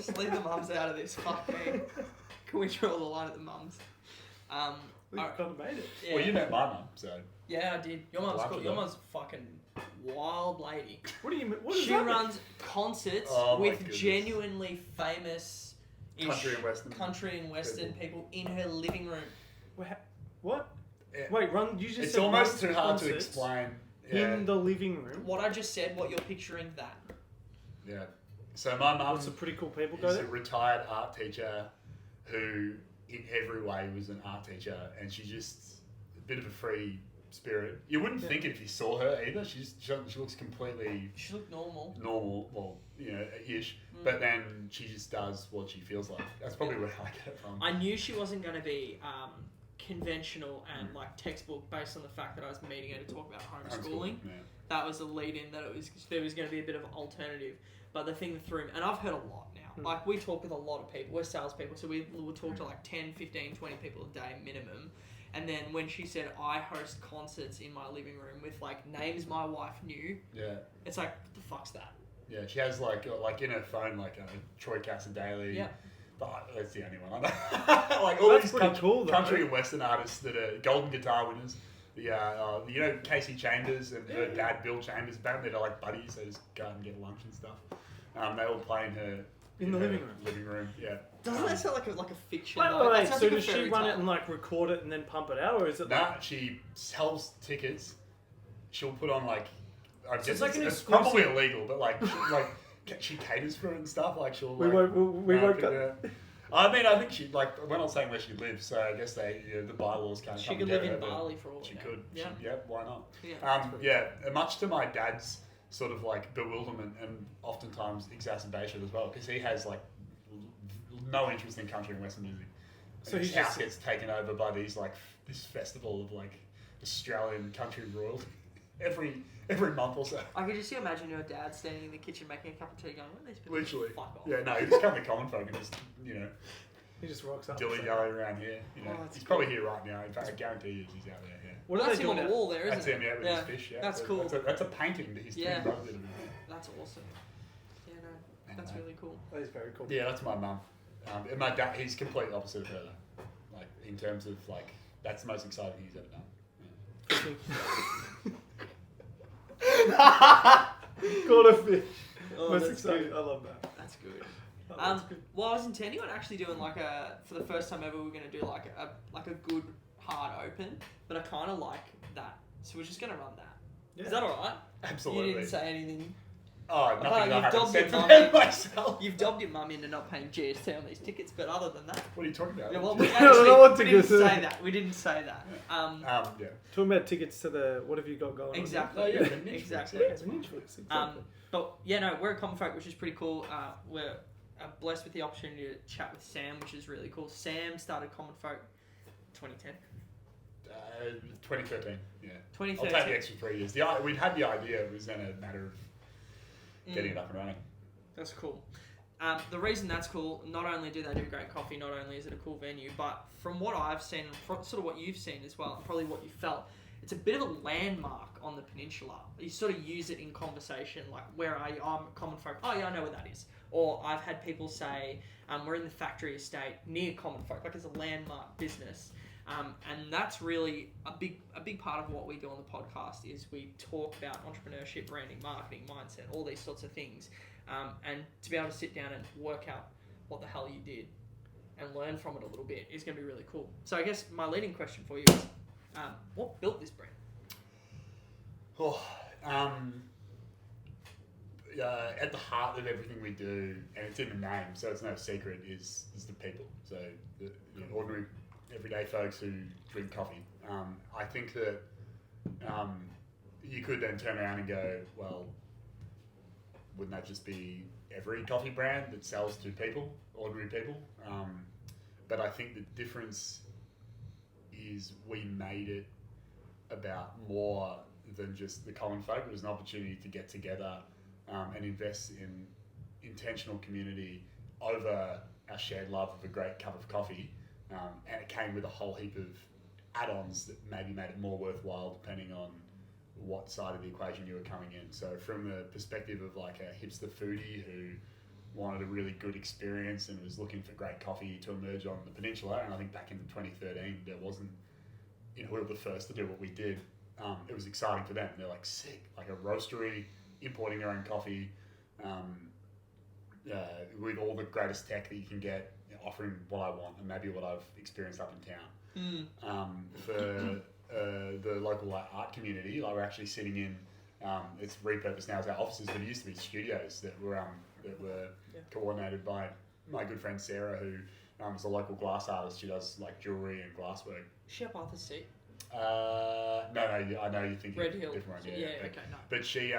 Just leave the mums out of this. Fuck me. Can we draw the line at the mums? We've kind of made it. Yeah. Well, you met my mum, so... Yeah, I did. Your mum's Love cool. to Your know. mum's fucking wild lady. What do you mean? What does She that mean? runs concerts Oh, my with goodness. genuinely famous Country and Western people in her living room. What? Yeah. Wait, you just It's said almost runs too hard to concerts explain. Yeah. in the living room. What I just said, what you're picturing, that. Yeah. So my mum Lots of pretty cool people go is a there. retired art teacher who, in every way, was an art teacher, and she's just a bit of a free spirit. You wouldn't think it if you saw her either. She looks completely She looked normal. well, ish. But then she just does what she feels like. That's probably where I get it from. I knew she wasn't going to be conventional and like textbook based on the fact that I was meeting her to talk about homeschooling. Yeah. That was a lead in that there was going to be a bit of an alternative. But the thing that threw me, and I've heard a lot now, like we talk with a lot of people, we're salespeople, so we will talk to like 10, 15, 20 people a day minimum. And then when she said, I host concerts in my living room with like names my wife knew, Yeah. it's like, what the fuck's that? Yeah, she has like in her phone Troy Cassadaly. Yeah. But that's the only one I know. Like all these cool, though. country and western artists that are golden guitar winners. The Casey Chambers and her dad Bill Chambers. Apparently they're like buddies. They just go out and get lunch and stuff. They all play in her In the her living room. Living room, yeah. Doesn't that sound like a fiction? Wait, though? That wait. sounds So like a does she fairy run tale. it and like record it and then pump it out, or is it? Nah, she sells tickets. She'll put on like. I guess it's like an it's exclusive- probably illegal, but she caters for it and stuff. Like she'll. We like, won't cut. yeah. I mean, I think she we're not saying where she lives, so I guess the bylaws can't. She come could and live get in her, but Bali for all She we know. could. Yeah. Why not? Yeah. Much to my dad's sort of like bewilderment and oftentimes exacerbation as well, because he has like no interest in country and western music. So So his he's house just- gets taken over by this festival of like Australian country royalty every month or so. I could just imagine your dad standing in the kitchen making a cup of tea going, what are these people? Literally. Fuck off. Yeah, no, he just come to Commonfolk and just He just rocks up. dilly dally around here. Oh, that's He's probably here right now. In fact, I guarantee you he's out there. Yeah. What are That's they him on doing the now? wall there, isn't That's it? him, yeah, with his fish. Yeah, That's cool. That's a painting that his Yeah. twin brother did of him. That's awesome. Yeah, no, that's really cool. That is very cool. Yeah, that's my mum. And my dad, he's complete opposite of her though. Like in terms of like, that's the most exciting thing he's ever done. Caught a fish. Oh, Most that's exciting. good. I love that. That's good. Oh, that's good. Well, I was intending on actually doing for the first time ever, we were going to do like a good hard open, but I kind of like that. So we're just going to run that. Yeah. Is that alright? Absolutely. You didn't say anything. Oh, nothing that I you've haven't dobbed said your to mum them in. myself. You've dobbed your mum into not paying GST on these tickets, but other than that... What are you talking about? Yeah, well, we I don't know what actually we didn't tickets. say that. We didn't say that. yeah. Talking about tickets to the what have you got going Exactly. Oh, yeah, the Netflix, Exactly. yeah. on? Netflix, exactly. But yeah, no, we're at Commonfolk, which is pretty cool. We're blessed with the opportunity to chat with Sam, which is really cool. Sam started Commonfolk 2010. 2013. Yeah. 2013. I'll take the extra 3 years. We'd had the idea. It was then a matter of getting it up and running. That's cool. The reason that's cool, not only do they do great coffee, not only is it a cool venue, but from what I've seen, and from sort of what you've seen as well, and probably what you felt, it's a bit of a landmark on the peninsula. You sort of use it in conversation, like, where are you? I'm Commonfolk. Oh yeah, I know where that is. Or I've had people say, we're in the factory estate near Commonfolk, like it's a landmark business. And that's really a big part of what we do on the podcast is we talk about entrepreneurship, branding, marketing, mindset, all these sorts of things. And to be able to sit down and work out what the hell you did and learn from it a little bit is going to be really cool. So I guess my leading question for you is, what built this brand? At the heart of everything we do, and it's in the name, so it's no secret, is the people. So the ordinary, everyday folks who drink coffee. I think that you could then turn around and go, well, wouldn't that just be every coffee brand that sells to people, ordinary people? But I think the difference is we made it about more than just the common folk. It was an opportunity to get together and invest in intentional community over our shared love of a great cup of coffee. And it came with a whole heap of add-ons that maybe made it more worthwhile depending on what side of the equation you were coming in. So from the perspective of like a hipster foodie who wanted a really good experience and was looking for great coffee to emerge on the peninsula. And I think back in 2013, there wasn't, we were the first to do what we did. It was exciting for them. They're like, sick, like a roastery, importing their own coffee, with all the greatest tech that you can get, offering what I want and maybe what I've experienced up in town. For the local art community, like we're actually sitting in, it's repurposed now as our offices, but it used to be studios that were coordinated by my good friend Sarah, who is a local glass artist. She does like jewellery and glasswork. Is she up Arthur's Seat? No, I know you're thinking Red Hill. different one. Yeah, okay, no. But she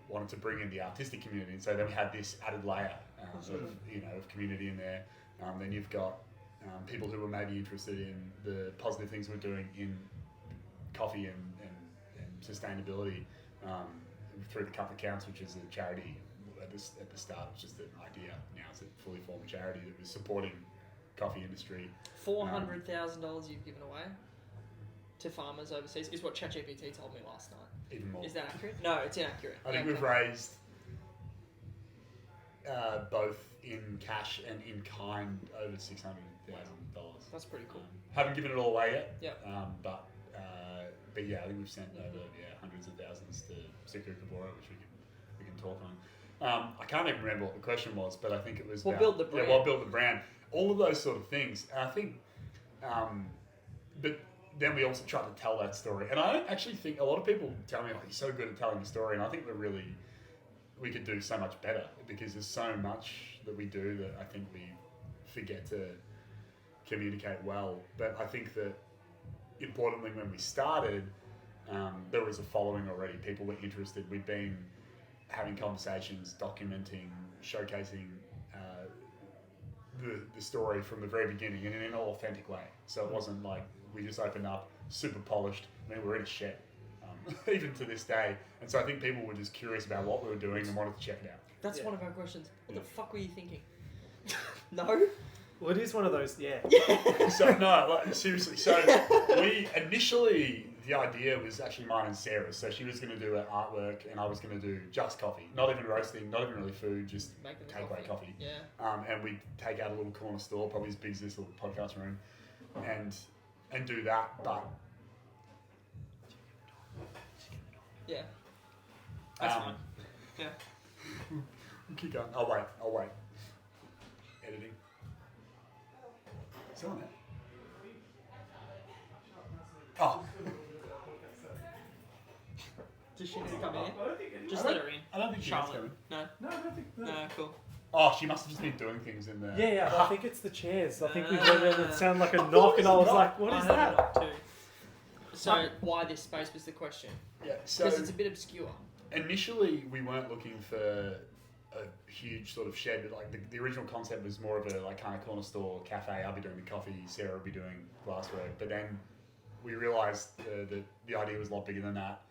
wanted to bring in the artistic community, and so then we had this added layer of community in there. Then you've got people who were maybe interested in the positive things we're doing in coffee and sustainability through the Cup that Counts, which is a charity. At the start, it was just an idea. Now it's a fully formed charity that was supporting coffee industry. $400,000 you've given away to farmers overseas is what ChatGPT told me last night. Even more. Is that accurate? No, it's inaccurate. I think we've raised both in cash and in kind over $600,000. That's pretty cool. Haven't given it all away yet. Yep. But yeah, I think we've sent over hundreds of thousands to Sikru Kabora, which we can talk on. I can't even remember what the question was, but I think it was What build the brand? Yeah, what build the brand? All of those sort of things. And I think, but then we also try to tell that story. And I don't actually think, a lot of people tell me, oh, you're so good at telling the story. And I think we could do so much better because there's so much that we do that I think we forget to communicate well. But I think that importantly, when we started, there was a following already. People were interested. We'd been having conversations, documenting, showcasing the story from the very beginning and in an authentic way. So it wasn't like we just opened up, super polished. I mean, we're in a shed, even to this day. And so I think people were just curious about what we were doing and wanted to check it out. That's one of our questions. What the fuck were you thinking? No? Well, it is one of those, yeah. So, no, like, seriously. So, we initially, the idea was actually mine and Sarah's. So, she was going to do her artwork and I was going to do just coffee. Not even roasting, not even really food, just Making the takeaway coffee. Yeah. And we'd take out a little corner store, probably as big as this little podcast room, and do that. But yeah. That's fine. Yeah. Keep going. I'll wait. Editing. Is that on there? Oh. Does she need to come in? Just let her in. I don't think she's Charlotte. coming. No? No, I don't think. No, cool. Oh, she must have just been doing things in there. Yeah, I think it's the chairs. I think we heard it sound like a knock, and I was like, "What is I heard that?" a knock too. So, why this space was the question? Yeah, so Because it's a bit obscure. initially we weren't looking for a huge sort of shed, but like the original concept was more of a like kind of corner store cafe. I'll be doing the coffee, Sarah will be doing glasswork. But then we realised that the idea was a lot bigger than that.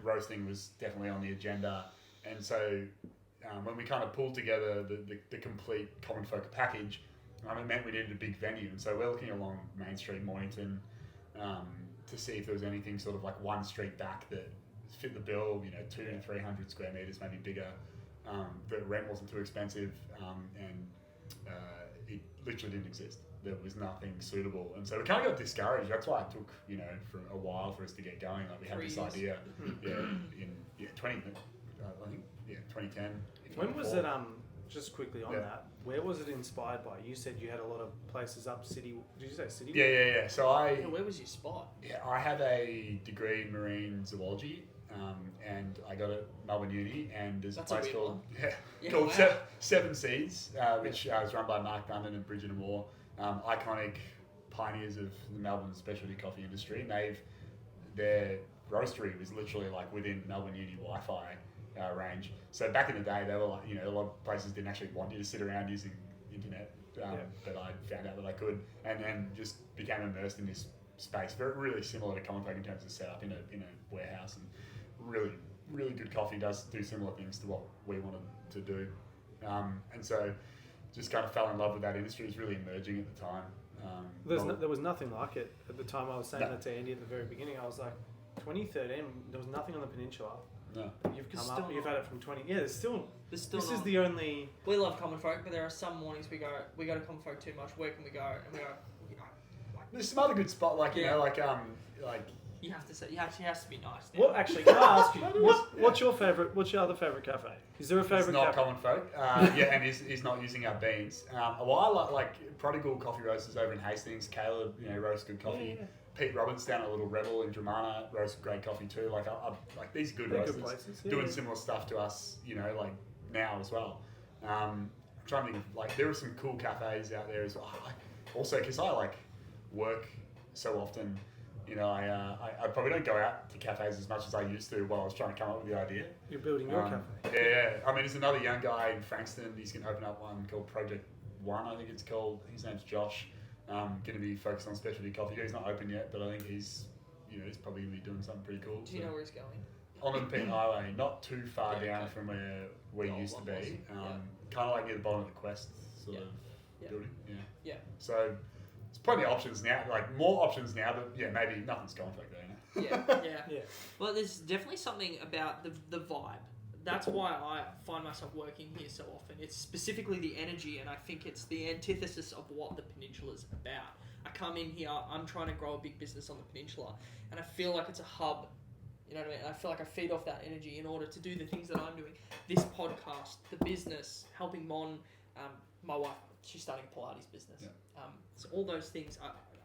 Roasting was definitely on the agenda, and so when we kind of pulled together the complete Commonfolk package, it meant we needed a big venue. And so we're looking along Main Street, Mornington, to see if there was anything sort of like one street back that fit the bill, 200 to 300 square meters, maybe bigger. The rent wasn't too expensive, and it literally didn't exist. There was nothing suitable, and so we kind of got discouraged. That's why it took for a while for us to get going. Like we had 3 this years. idea, in 2010. When was it? Just quickly on Yeah. that, where was it inspired by? You said you had a lot of places up city. Did you say city? Yeah. So Where was your spot? I have a degree in marine zoology, and I got at Melbourne Uni, and there's That's a a place weird called Yeah, called wow. Seven Seeds, which was run by Mark Dundon and Bridget Moore, iconic pioneers of the Melbourne specialty coffee industry. And their roastery was literally like within Melbourne Uni Wi-Fi range. So back in the day, they were like, a lot of places didn't actually want you to sit around using internet, but I found out that I could, and then just became immersed in this space. Very really similar to Commonfolk in terms of setup in a warehouse, and really really good coffee does do similar things to what we wanted to do, and so just kind of fell in love with that industry. It was really emerging at the time. There was nothing like it at the time. I was saying No. that to Andy at the very beginning. I was like, 2013. There was nothing on the peninsula. No. You've There's come still up. You've not. had it from 20. Yeah, there's still. There's still This not. is the only. We love Commonfolk, but there are some mornings we go to Commonfolk too much. Where can we go? And we go. There's some other good spot, like you know, like You have to say. He has to be nice. Now. What actually? Can I ask you? What's your favorite? What's your other favorite cafe? Is there a favorite? It's not cafe? Commonfolk. Yeah, and he's not using our beans. Well, I like Prodigal Coffee Roasters over in Hastings. Caleb, roast good coffee. Yeah. Pete Roberts down at Little Rebel in Dramana roast great coffee too. Like I like these good They're roasters good places. doing similar stuff to us. Like now as well. I'm trying to think of, like there are some cool cafes out there as well. Also, because I like work so often. I probably don't go out to cafes as much as I used to while I was trying to come up with the idea. You're building your cafe. Yeah. I mean, there's another young guy in Frankston. He's going to open up one called Project One, I think it's called. His name's Josh. Going to be focused on specialty coffee. He's not open yet, but I think he's probably going to be doing something pretty cool. Do you know where he's going? On the Peninsula Highway, not too far down from where we The used to old be. one was. Kind of like near the bottom of the Quest sort of building. Yeah. So there's plenty of options now, like more options now, but yeah, maybe nothing's Commonfolk there. Yeah. Well, there's definitely something about the vibe. That's why I find myself working here so often. It's specifically the energy, and I think it's the antithesis of what the peninsula's about. I come in here, I'm trying to grow a big business on the peninsula, and I feel like it's a hub. You know what I mean? I feel like I feed off that energy in order to do the things that I'm doing. This podcast, the business, helping Mon, my wife, she's starting a Pilates business. Yeah. So all those things,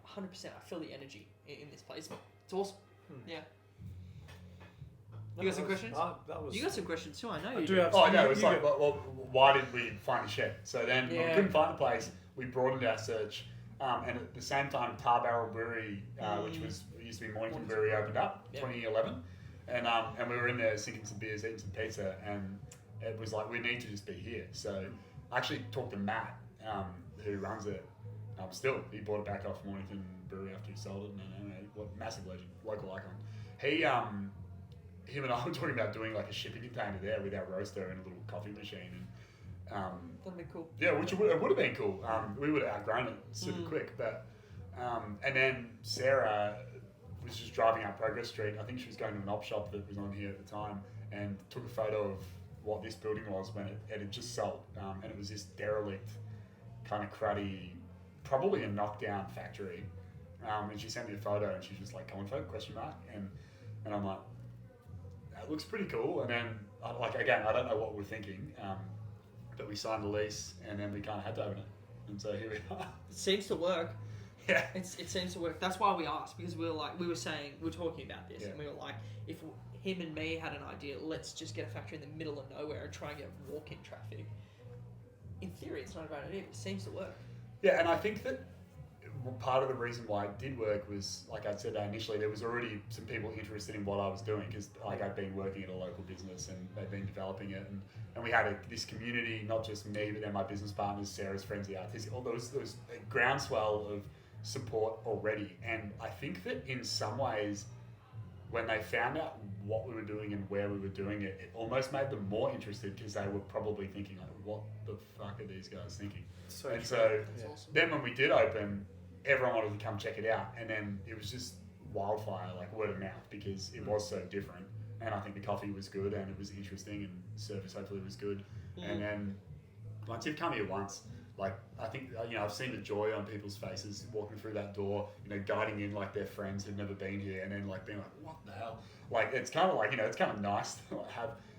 100%, I feel the energy in this place. It's awesome. Yeah. You got some questions? You got some questions too, I know you do. have Oh, some. no, it's like, well, why did we find a shed? So then when we Yeah. couldn't find a place, we broadened our search. And at the same time, Tar Barrel Brewery, which used to be Mornington Brewery, opened up 2011. And we were in there sinking some beers, eating some pizza, and it was like, we need to just be here. So I actually talked to Matt, who runs it. Still, he bought it back off Mornington Brewery after he sold it. And what massive legend, local icon. Him and I were talking about doing like a shipping container there with our roaster and a little coffee machine. And That'd be cool. yeah, which it would have been cool. We would have outgrown it super quick, but and then Sarah was just driving up Progress Street. I think she was going to an op shop that was on here at the time, and took a photo of what this building was when it had just sold, and it was this derelict, kind of cruddy, probably a knockdown factory. And she sent me a photo, and she's just like, "Commonfolk?" ? And I'm like, "That looks pretty cool." And then again, I don't know what we're thinking. But we signed the lease, and then we kind of had to open it, and so here we are. It seems to work. Yeah. It seems to work. That's why we asked, because we were talking about this, and we were like, if him and me had an idea, let's just get a factory in the middle of nowhere and try and get walk-in traffic. In theory, it's not a great idea, but it seems to work. Yeah, and I think that part of the reason why it did work was, like I said initially, there was already some people interested in what I was doing, because I'd been working at a local business and they'd been developing it, and we had this community, not just me, but then my business partners, Sarah's friends, the artists, all those a groundswell of support already. And I think that in some ways, when they found out what we were doing and where we were doing it, it almost made them more interested, because they were probably thinking, like, what the fuck are these guys thinking? So Awesome. then when we did open, everyone wanted to come check it out, and then it was just wildfire, like word of mouth, because it was so different, and I think the coffee was good, and it was interesting, and service hopefully was good. And then once you've come here once, like, I think, I've seen the joy on people's faces walking through that door, guiding in like their friends who've never been here, and then like being like, what the hell? Like, it's kind of like, it's kind of nice to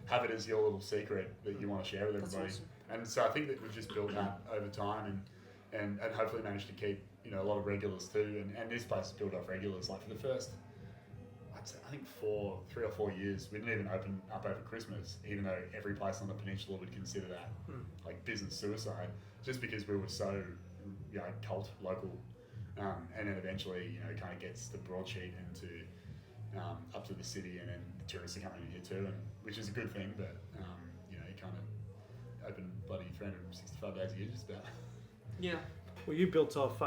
have it as your little secret that you want to share with everybody. That's awesome. And so I think that we've just built that over time, and hopefully managed to keep a lot of regulars too, and this place is built off regulars. Like, for the first, I'd say, I think 3 or 4 years, we didn't even open up over Christmas, even though every place on the peninsula would consider that like business suicide, just because we were so cult local, and then eventually it kind of gets the broadsheet into up to the city, and then the tourists are coming in here too, and which is a good thing, but you kind of open bloody 365 days a year just about. Yeah. Well, you built off.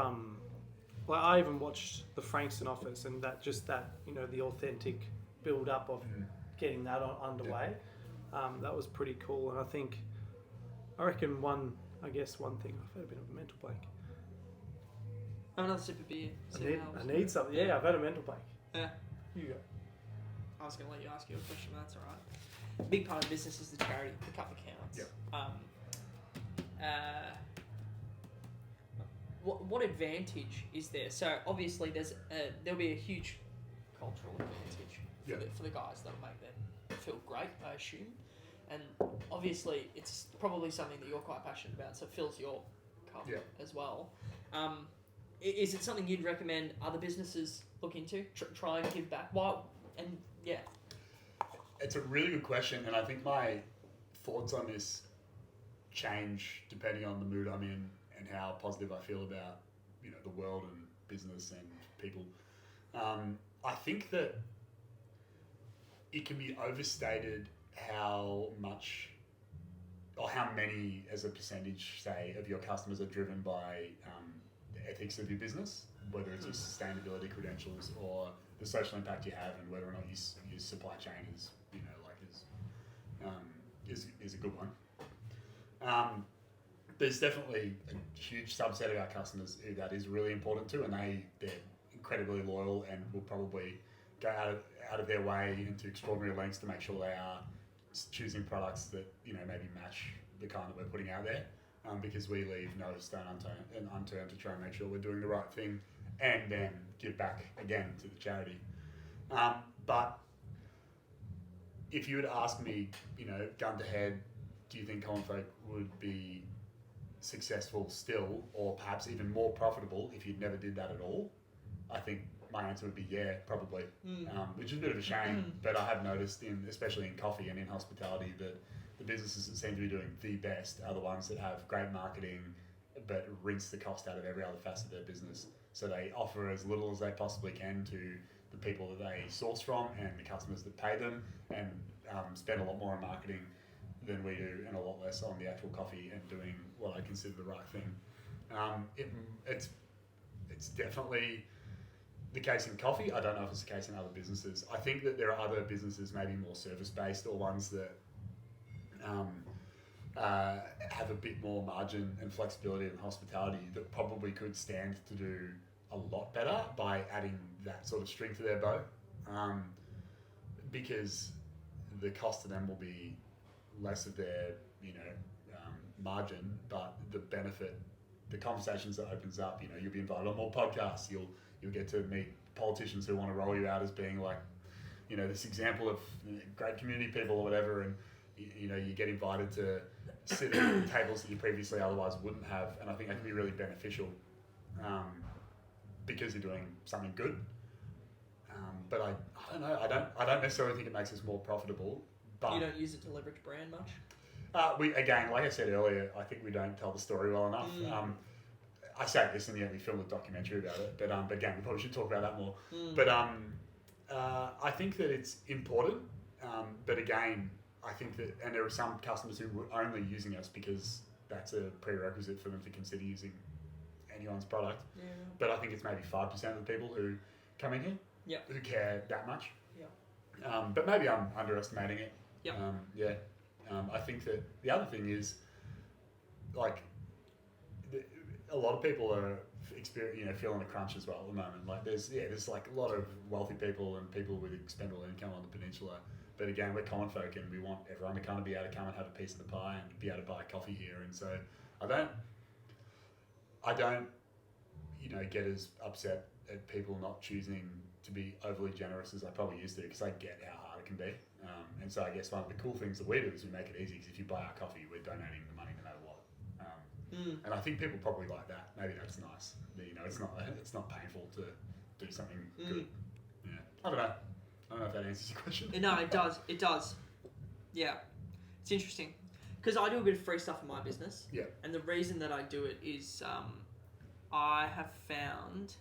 Like, I even watched the Frankston office, and that the authentic build up of getting that underway. That was pretty cool, and I reckon one thing, I've had a bit of a mental blank. Have another sip of beer. I need something. Yeah, I've had a mental blank. Yeah. You go. I was going to let you ask you a question, but that's alright. a big part of the business is the charity, the cup accounts. What advantage is there? So obviously there'll be a huge cultural advantage for the guys that'll make them feel great, I assume. And obviously it's probably something that you're quite passionate about, so it fills your cup as well. Is it something you'd recommend other businesses look into? Try and give back? Why? And yeah. It's a really good question, and I think my thoughts on this change depending on the mood I'm in and how positive I feel about, you know, the world and business and people. I think that it can be overstated how much or how many as a percentage, say, of your customers are driven by the ethics of your business, whether it's your sustainability credentials or the social impact you have, and whether or not your supply chain is, you know, like is a good one. There's definitely a huge subset of our customers who that is really important to, and they're incredibly loyal and will probably go out of their way into extraordinary lengths to make sure they are choosing products that, you know, maybe match the kind that we're putting out there, because we leave no stone unturned to try and make sure we're doing the right thing and then give back again to the charity. But if you were to ask me, you know, gun to head, do you think Commonfolk would be successful still, or perhaps even more profitable if you never did that at all? I think my answer would be yeah, probably, which is a bit of a shame, but I have noticed, especially in coffee and in hospitality, that the businesses that seem to be doing the best are the ones that have great marketing but rinse the cost out of every other facet of their business. So they offer as little as they possibly can to the people that they source from and the customers that pay them, and spend a lot more on marketing than we do, and a lot less on the actual coffee and doing what I consider the right thing. It's definitely the case in coffee. I don't know if it's the case in other businesses. I think that there are other businesses, maybe more service-based, or ones that have a bit more margin and flexibility in hospitality, that probably could stand to do a lot better by adding that sort of string to their bow, because the cost to them will be less of their, you know, margin, but the benefit, the conversations that opens up, you know, you'll be invited on more podcasts, you'll get to meet politicians who want to roll you out as being like, you know, this example of great community people or whatever, and you know, you get invited to sit at tables that you previously otherwise wouldn't have, and I think that can be really beneficial, because you're doing something good. But I don't know. I don't necessarily think it makes us more profitable. But you don't use it to leverage brand much? We, again, like I said earlier, I think we don't tell the story well enough. I say this, and yet we filmed a documentary about it. But again, we probably should talk about that more. But I think that it's important. But again, I think that, and there are some customers who were only using us because that's a prerequisite for them to consider using anyone's product. Yeah. But I think it's maybe 5% of the people who come in here who care that much. Yeah. But maybe I'm underestimating it. Yeah. I think that the other thing is, like, a lot of people are feeling a crunch as well at the moment. Like there's like a lot of wealthy people and people with expendable income on the peninsula. But again, we're Commonfolk, and we want everyone to kind of be able to come and have a piece of the pie and be able to buy coffee here. And so I don't, you know, get as upset at people not choosing to be overly generous as I probably used to, because I get how hard it can be. And so I guess one of the cool things that we do is we make it easy, because if you buy our coffee, we're donating the money no matter what. And I think people probably like that. Maybe that's nice. You know, it's not painful to do something good. Yeah. I don't know if that answers your question. No, it does. It does. Yeah. It's interesting. Because I do a bit of free stuff in my business. Yeah. And the reason that I do it is I have found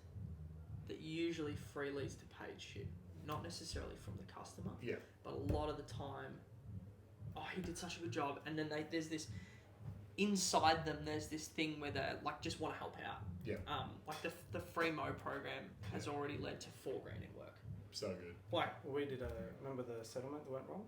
that usually free leads to paid shit. Not necessarily from the customer. Yeah. But a lot of the time, he did such a good job. And then there's this, inside them, there's this thing where they like just want to help out. Yeah. Like the free Mo program has already led to $4,000 in work. So good. Like, we did remember the settlement that went wrong?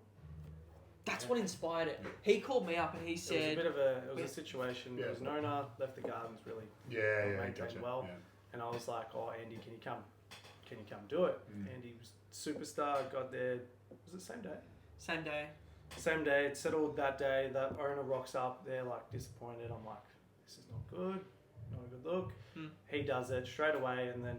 That's what inspired it. He called me up and he said... It was a situation. There was an owner, left the gardens really maintained well. Yeah. And I was like, Andy, can you come do it? Andy was superstar, got there, was it same day? Same day. Same day, it's settled that day. The owner rocks up. They're like disappointed. I'm like, this is not good. Not a good look. He does it straight away, and then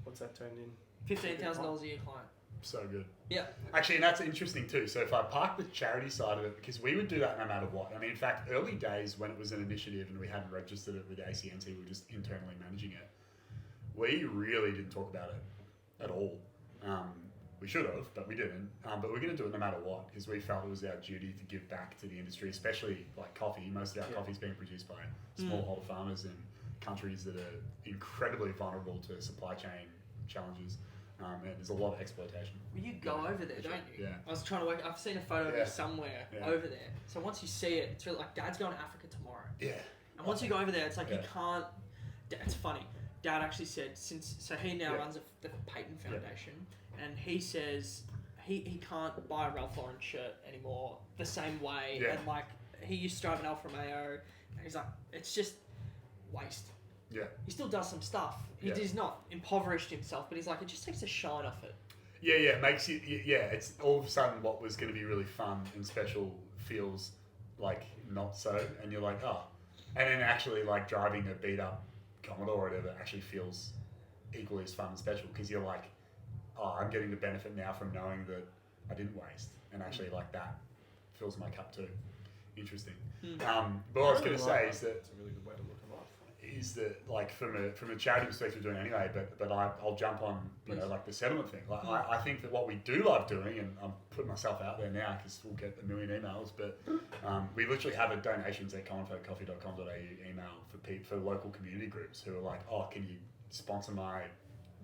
what's that turned in? $15,000 a year client. So good. Yeah. Actually, and that's interesting too. So if I park the charity side of it, because we would do that no matter what. I mean, in fact, early days when it was an initiative and we hadn't registered it with ACNC, we were just internally managing it. We really didn't talk about it at all. We should have, but we didn't. But we're going to do it no matter what, because we felt it was our duty to give back to the industry, especially like coffee. Most of our coffee is being produced by smallholder farmers in countries that are incredibly vulnerable to supply chain challenges. And there's a lot of exploitation. Well, you go over there, don't you? Yeah. I was trying to work. I've seen a photo of you somewhere over there. So once you see it, it's really like Dad's going to Africa tomorrow. Yeah. And once you go over there, it's like you can't. It's funny. Dad actually said so he now runs the Peyton Foundation, and he says he can't buy a Ralph Lauren shirt anymore the same way. Yeah. And like he used to drive an Alfa Romeo, and he's like, it's just waste. Yeah. He still does some stuff. He's not impoverished himself, but he's like, it just takes the shine off it. Yeah, it makes you. Yeah, it's all of a sudden what was going to be really fun and special feels like not so, and you're like, oh, and then actually like driving a beat up Commodore or whatever actually feels equally as fun and special, because you're like, oh, I'm getting the benefit now from knowing that I didn't waste, and actually like that fills my cup too. Interesting. But what I was going to say is that it's a really good way to look at life. Is that like from a charity perspective we're doing anyway, but I'll jump on like the settlement thing. Like I think that what we do love doing, and I'm putting myself out there now because we'll get a million emails, but we literally have a donations at commonfolkcoffee.com.au email for local community groups who are like, oh, can you sponsor my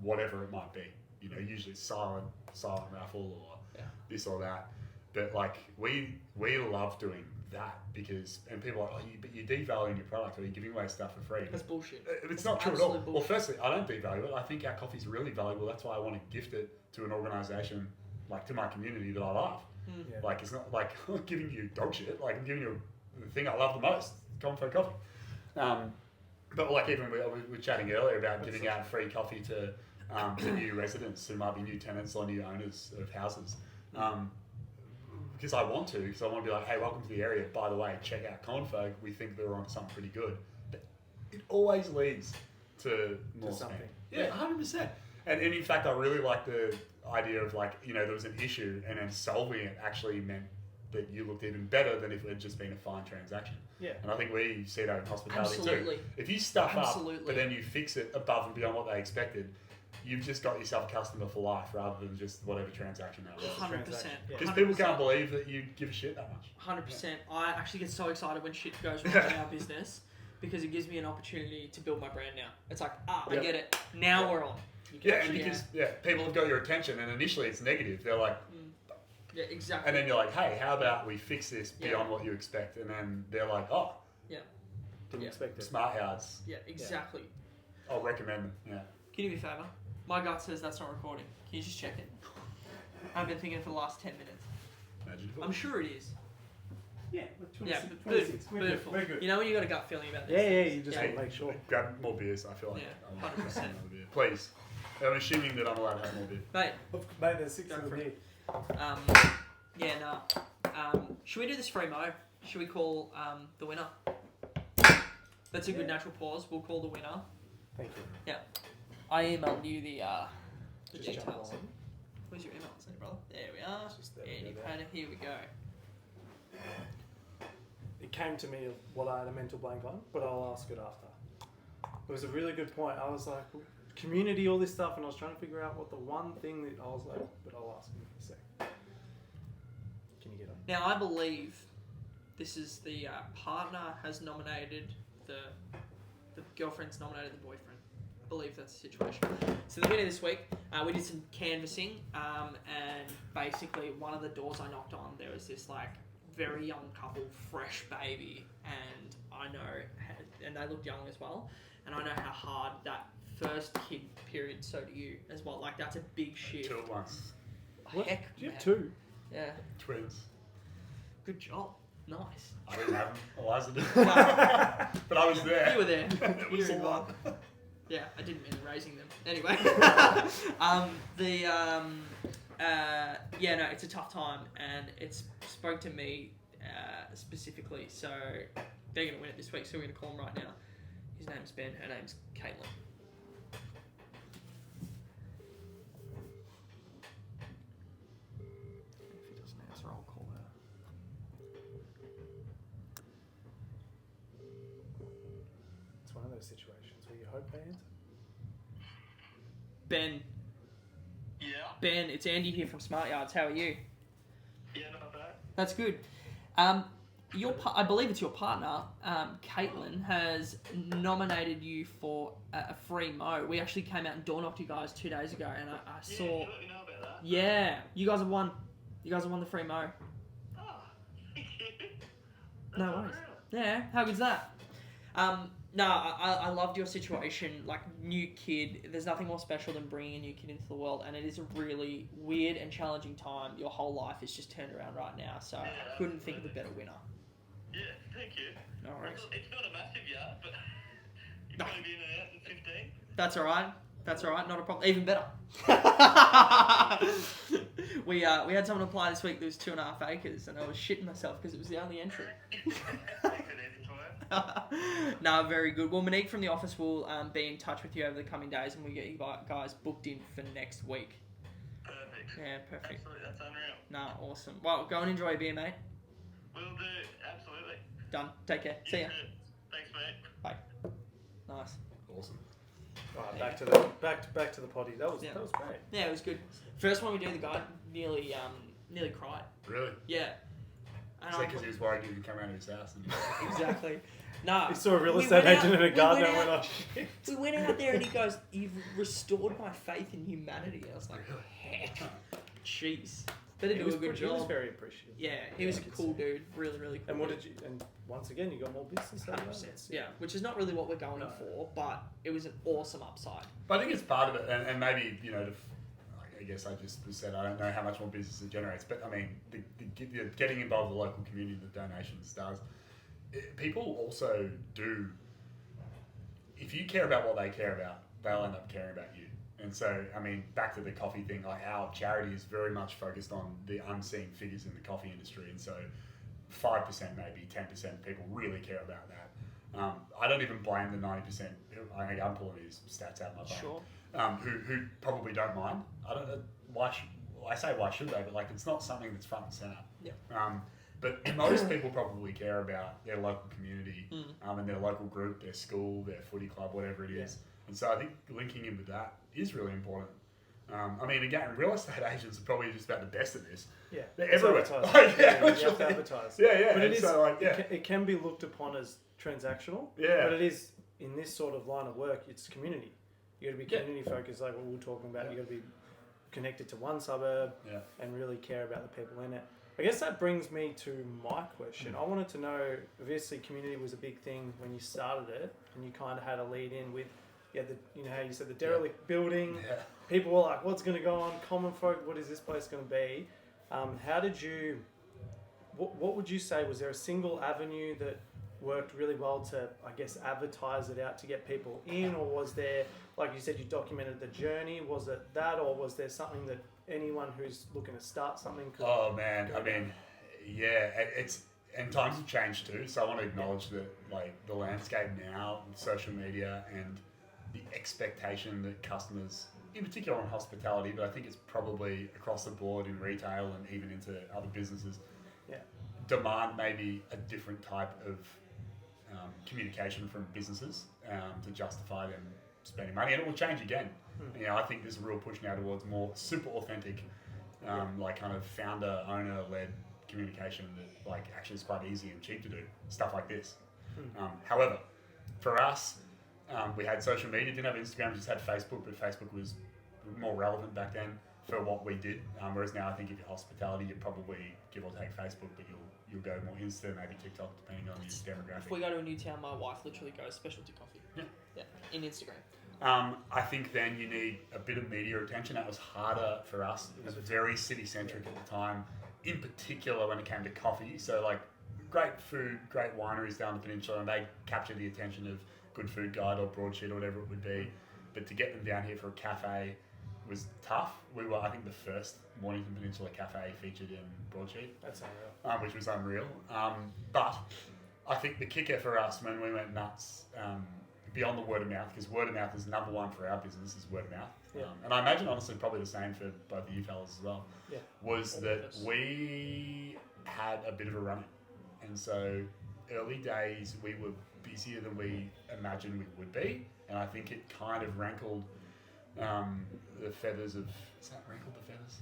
whatever it might be? You know, usually it's silent raffle or this or that. But like we love doing that because, and people are like, but you're devaluing your product, or you're giving away stuff for free. That's bullshit. It's not true at all. Bullshit. Well, firstly, I don't devalue it. I think our coffee's really valuable. That's why I want to gift it to an organisation, like to my community that I love. Yeah. Like it's not like I'm giving you dog shit. Like I'm giving you the thing I love the most, Commonfolk coffee. But like even we were chatting earlier about giving out free coffee to new residents who might be new tenants or new owners of houses. Because I want to be like, hey, welcome to the area. By the way, check out Commonfolk. We think they're on something pretty good. But it always leads to more something. Yeah, 100%. And in fact, I really like the idea of like, you know, there was an issue and then solving it actually meant that you looked even better than if it had just been a fine transaction. Yeah. And I think we see that in hospitality Absolutely. too. If you stuff Absolutely. up, but then you fix it above and beyond what they expected, you've just got yourself a customer for life rather than just whatever transaction that was. 100%. Because people can't believe that you give a shit that much. 100%. I actually get so excited when shit goes wrong in our business because it gives me an opportunity to build my brand now. It's like, I get it. Now we're on. And because people have got your attention, and initially it's negative. They're like, yeah, exactly. and then you're like, hey, how about we fix this beyond what you expect? And then they're like, oh, didn't expect it. Smart yards. Yeah, exactly. I'll recommend them. Yeah. Can you do me a favour? My gut says that's not recording. Can you just check it? I've been thinking for the last 10 minutes. Imagine. I'm sure it is. Yeah, Yeah, 26. beautiful. We're good. You know when you got a gut feeling about this? Yeah, you just Yeah. want to make sure. Grab more beers. I feel like. Yeah, I'm 100%. another beer. Please. I'm assuming that I'm allowed to have more beer. Mate, Mate, there's 6 Go of for them it. here. Should we do this free mo? Should we call the winner? That's a good natural pause. We'll call the winner. Thank you. Yeah. I emailed you the Just details. jump on. Where's your email, brother? There we are. Just there, Andy there. Painter, here we go. It came to me of what I had a mental blank on, but I'll ask it after. It was a really good point. I was like, community, all this stuff, and I was trying to figure out what the one thing that I was like, but I'll ask him in a sec. Can you get on? Now, I believe this is the partner has nominated the girlfriend's nominated the boyfriend. I believe that's the situation. So the beginning of this week, we did some canvassing, and basically one of the doors I knocked on, there was this like very young couple, fresh baby, and I know, and they looked young as well, and I know how hard that first kid period, so do you as well. Like that's a big shift. 2 at once. What? Heck, You have man. 2? Yeah, Twins. good job. Nice. I didn't have them. Eliza did. But I was there. You were there. It was You a were lot. Yeah, I didn't mean raising them. Anyway, yeah, no, it's a tough time, and it's spoke to me specifically. So they're going to win it this week. So we're going to call him right now. His name's Ben. Her name's Caitlin. If he doesn't answer, I'll call her. It's one of those situations where you hope they answer. Ben. Yeah. Ben, it's Andy here from Smart Yards. How are you? Yeah, not bad. That's good. I believe it's your partner, Caitlin, has nominated you for a free mow. We actually came out and door knocked you guys 2 days ago, and I saw. Yeah, you let me know about that. Yeah, you guys have won. You guys have won the free mow. Oh, thank you. No That's worries. unreal. Yeah, how good's that? No, I loved your situation. Like, new kid, there's nothing more special than bringing a new kid into the world, and it is a really weird and challenging time. Your whole life is just turned around right now, so Yeah, I couldn't think of a better winner. Yeah, thank you. No worries. It's not a massive yard, but you're going to be in and out in 15. That's all right. That's all right. Not a problem. Even better. we had someone apply this week that was 2.5 acres, and I was shitting myself because it was the only entry. Makes it easy for you. No, very good. Well, Monique from the office will be in touch with you over the coming days, and we get you guys booked in for next week. Perfect. Yeah, perfect. Absolutely, that's unreal. No, awesome. Well, go and enjoy your beer, mate. Will do, absolutely. Done. Take care. See ya. You too. Thanks, mate. Bye. Nice. Awesome. Right, back to the potty. That was Yeah. that was great. Yeah, it was good. First one we do, the guy nearly cried. Really? Yeah. And Is I- that because he was worried you could come around to his house? And Exactly. No. He saw a real we estate went agent out- and a gardener we and went went, out- oh shit. We went out there and he goes, "You've restored my faith in humanity." I was like, heck, jeez. Better do a good He was job. very appreciative. Yeah, he was a I could cool see. dude. Really, really cool. And what dude. did you? And once again, you got more business. out of that. 100%. Yeah, which is not really what we're going No. for, but it was an awesome upside. But I think it's part of it, and maybe, you know, I guess I just said I don't know how much more business it generates, but I mean, the getting involved with the local community, the donations does. People also do, if you care about what they care about, they'll end up caring about you. And so, I mean, back to the coffee thing, like our charity is very much focused on the unseen figures in the coffee industry. And so 5%, maybe 10% people really care about that. I don't even blame the 90%. I'm pulling these stats out of my brain. Sure. Who probably don't mind. I don't know why. I say why should they? But like, it's not something that's front and center. Yeah. But most people probably care about their local community and their local group, their school, their footy club, whatever it is. And so I think linking in with that is really important. I mean, again, real estate agents are probably just about the best at this. Yeah, They're it's everywhere. advertising. Like, yeah, you have literally. to advertise. Yeah. But it And is. so, like, yeah. It can be looked upon as transactional. Yeah. But it is in this sort of line of work. It's community. You got to be community focused, like what we were talking about. Yeah. You got to be connected to one suburb Yeah. and really care about the people in it. I guess that brings me to my question. I wanted to know, obviously community was a big thing when you started it, and you kind of had a lead in with, how you said the derelict building. Yeah. People were like, what's going to go on? Commonfolk, what is this place going to be? How did you, what would you say, was there a single avenue that worked really well to, I guess, advertise it out to get people in? Or was there, like you said, you documented the journey, was it that, or was there something that anyone who's looking to start something could? Oh man, I mean, yeah, and times have changed too. So I want to acknowledge that, like, the landscape now with social media and the expectation that customers, in particular on hospitality, but I think it's probably across the board in retail and even into other businesses, demand maybe a different type of communication from businesses to justify them spending money, and it will change again. You know, I think there's a real push now towards more super authentic, like kind of founder, owner led communication that like actually is quite easy and cheap to do, stuff like this. However, for us, we had social media, didn't have Instagram, just had Facebook, but Facebook was more relevant back then for what we did. Whereas now I think if you're hospitality, you probably give or take Facebook, but you'll go more Insta, maybe TikTok, depending on your demographic. If we go to a new town, my wife literally goes specialty coffee. Yeah, in Instagram. I think then you need a bit of media attention. That was harder for us. It was very city-centric at the time, in particular when it came to coffee. So like great food, great wineries down the peninsula, and they capture the attention of Good Food Guide or Broadsheet or whatever it would be. But to get them down here for a cafe, was tough. We were, I think, the first Mornington Peninsula cafe featured in Broadsheet. That's unreal. Which was unreal. But I think the kicker for us when we went nuts, beyond the word of mouth, because word of mouth is number one for our business, is word of mouth. Yeah. And I imagine, honestly, probably the same for both of you fellas as well, was that we had a bit of a run. And so early days, we were busier than we imagined we would be. And I think it kind of rankled the feathers of... Is that rankled the feathers?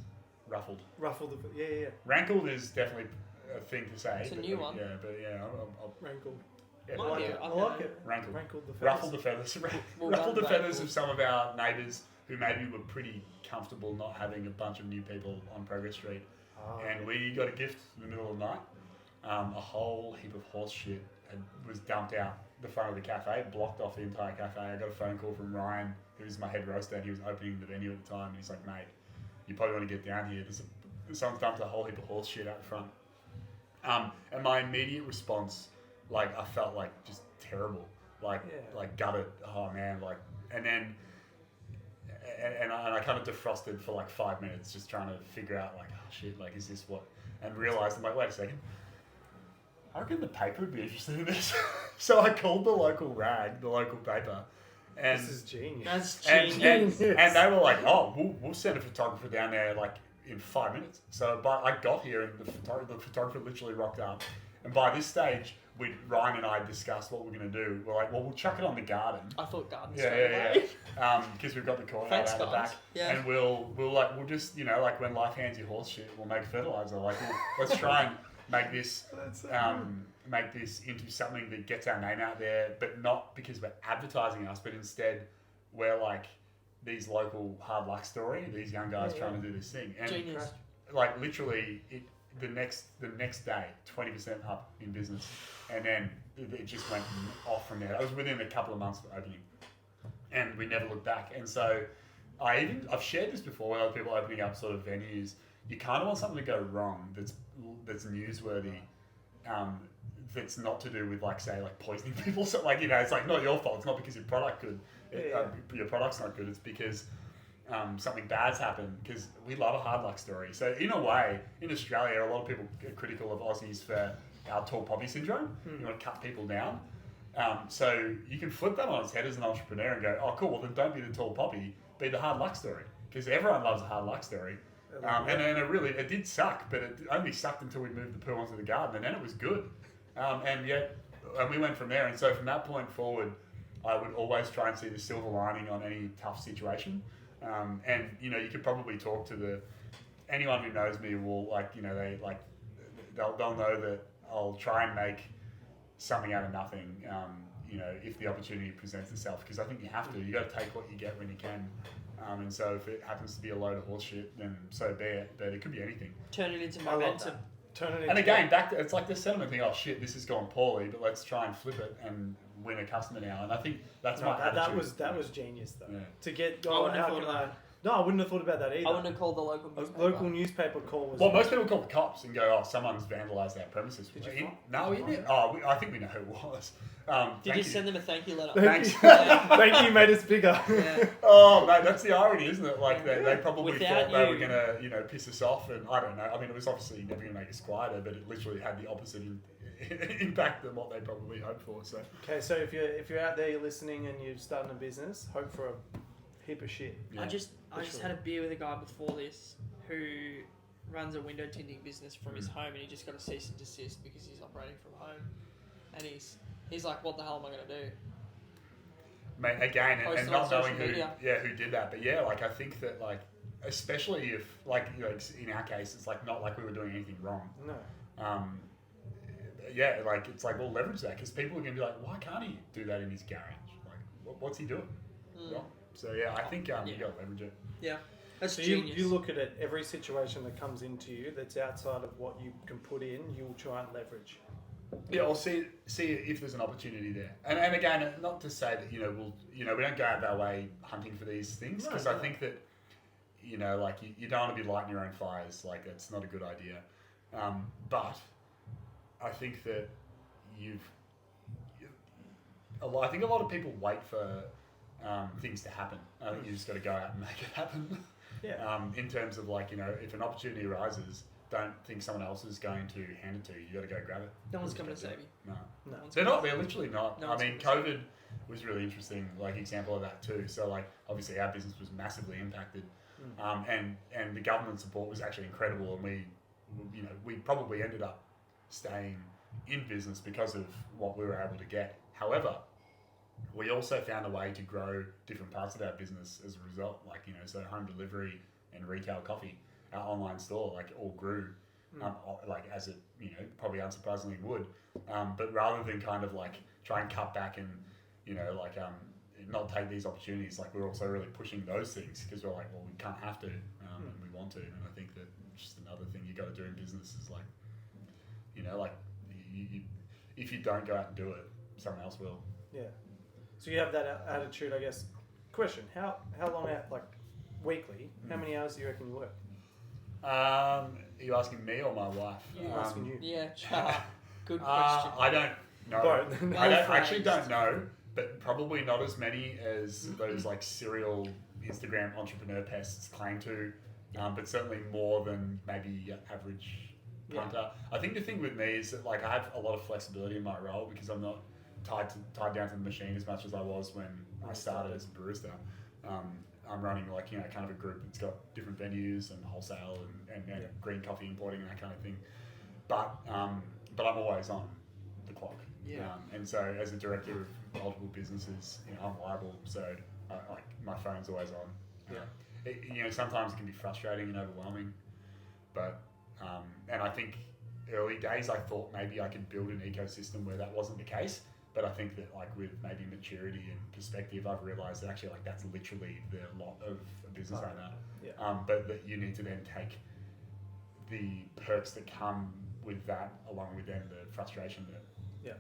Ruffled. Ruffled. Yeah. Rankled is definitely a thing to say. It's a new one. Yeah, but yeah, I'll Rankled. yeah, Might I be, like it. I I don't like know. it. rankled. Rankled the feathers. Ruffled the feathers. Well Ruffled the done, feathers Rankled. of some of our neighbours who maybe were pretty comfortable not having a bunch of new people on Progress Street. Oh, And we got a gift in the middle of the night. A whole heap of horse shit was dumped out the front of the cafe, blocked off the entire cafe. I got a phone call from Ryan, who was my head roaster, and he was opening the venue at the time. And he's like, mate, you probably want to get down here. Someone's dumped a whole heap of horse shit out front. And my immediate response, like, I felt like just terrible, like gutted. Oh man, like, and then, and I kind of defrosted for like 5 minutes, just trying to figure out like, oh shit, like, is this what? And realized, I'm like, wait a second, I reckon the paper would be interested in this. So I called the local rag, the local paper, and this is genius. That's and, genius. and they were like, oh, we'll send a photographer down there like in 5 minutes. So I got here and the photographer literally rocked up. And by this stage, Ryan and I discussed what we're going to do. We're like, well, we'll chuck it on the garden. I thought garden Yeah. straight away. Because we've got the courtyard Thanks, out the guys. back. Yeah. And we'll just, like when life hands you horse shit, we'll make fertilizer. Like, let's try and make this into something that gets our name out there, but not because we're advertising us, but instead we're like these local hard luck story, these young guys trying to do this thing. And Genius. like literally the next day, 20% up in business. And then it just went off from there. It was within a couple of months of opening. And we never looked back. And so I've shared this before with other people opening up sort of venues. You kind of want something to go wrong that's newsworthy, that's not to do with like say like poisoning people. So like, it's like not your fault. It's not because your product your product's not good. It's because something bad's happened. Because we love a hard luck story. So in a way, in Australia, a lot of people are critical of Aussies for our tall poppy syndrome. You want to cut people down. So you can flip that on its head as an entrepreneur and go, oh cool, well then don't be the tall poppy, be the hard luck story. Because everyone loves a hard luck story. And it did suck, but it only sucked until we moved the poo onto the garden, and then it was good. And we went from there. And so from that point forward, I would always try and see the silver lining on any tough situation. And you could probably talk to anyone who knows me will they'll know that I'll try and make something out of nothing. If the opportunity presents itself, because I think you have to. You got to take what you get when you can. And so if it happens to be a load of horse shit, then so be it. But it could be anything. Turn it into I love momentum. that. Turn it into And again, back to it's like the sentiment thing. Oh shit, this has gone poorly, but let's try and flip it and win a customer now. And I think that's my attitude. that was genius though. Yeah. To get I wouldn't have thought of that. No, I wouldn't have thought about that either. I wouldn't have called the local A newspaper. local newspaper call was. Well, most people call the cops and go, "Oh, someone's vandalised our premises." Did you In- find- No, did we you did. find I think we know who it was. Did you send them a thank you letter? Thanks. Thank you, made us bigger. Yeah. Oh, mate, that's the irony, isn't it? Like they probably Without thought they were you. gonna, piss us off, and I don't know. I mean, it was obviously never gonna make us quieter, but it literally had the opposite impact than what they probably hoped for. So Okay, so if you're out there, you're listening, and you're starting a business, hope for a heap of shit. yeah. I just sure. had a beer with a guy before this who runs a window tinting business from his home, and he just got a cease and desist because he's operating from home, and he's like, what the hell am I going to do? Mate, again, Post and it on not knowing social media. who did that, but yeah, like I think that like especially if in our case, it's like not like we were doing anything wrong. No. Like it's like we'll leverage that because people are gonna be like, why can't he do that in his garage? Like, what's he doing? Wrong. So yeah, I think you got to leverage it. Yeah, that's So genius. you look at it, every situation that comes into you that's outside of what you can put in, you'll try and leverage. Yeah, or see if there's an opportunity there. And again, not to say that we don't go out of our way hunting for these things because I think that you don't want to be lighting your own fires. Like it's not a good idea. But I think that I think a lot of people wait for things to happen. I think you just got to go out and make it happen. Yeah. In terms of like, if an opportunity arises, don't think someone else is going to hand it to you. You got to go grab it. No one's coming to save you. No. No one's They're coming not. to They're literally not. No I one's mean, coming to COVID was really interesting, like example of that too. So like, obviously our business was massively impacted, and the government support was actually incredible, and we probably ended up staying in business because of what we were able to get. However, we also found a way to grow different parts of our business as a result, like, so home delivery and retail coffee, our online store, like all grew, like as it, probably unsurprisingly would. But rather than kind of like try and cut back and, not take these opportunities, like we're also really pushing those things because we're like, well, we can't have to, and we want to. And I think that just another thing you got to do in business is like, if you don't go out and do it, someone else will. Yeah. So you have that attitude, I guess. Question: How long out, like weekly? How many hours do you reckon you work? Are you asking me or my wife? I'm asking you. Yeah. Good question. I don't know. Both. I actually don't know, but probably not as many as those like serial Instagram entrepreneur pests claim to, but certainly more than maybe average punter. I think the thing with me is that like I have a lot of flexibility in my role because I'm not tied down to the machine as much as I was when I started as a barista. I'm running like kind of a group that's got different venues and wholesale and green coffee importing and that kind of thing. But I'm always on the clock. Yeah. And so as a director of multiple businesses, I'm liable. So like my phone's always on. Yeah. Sometimes it can be frustrating and overwhelming, but and I think early days I thought maybe I could build an ecosystem where that wasn't the case. But I think that like with maybe maturity and perspective, I've realised that actually like that's literally the lot of a business owner. Yeah. But that you need to then take the perks that come with that, along with then the frustration that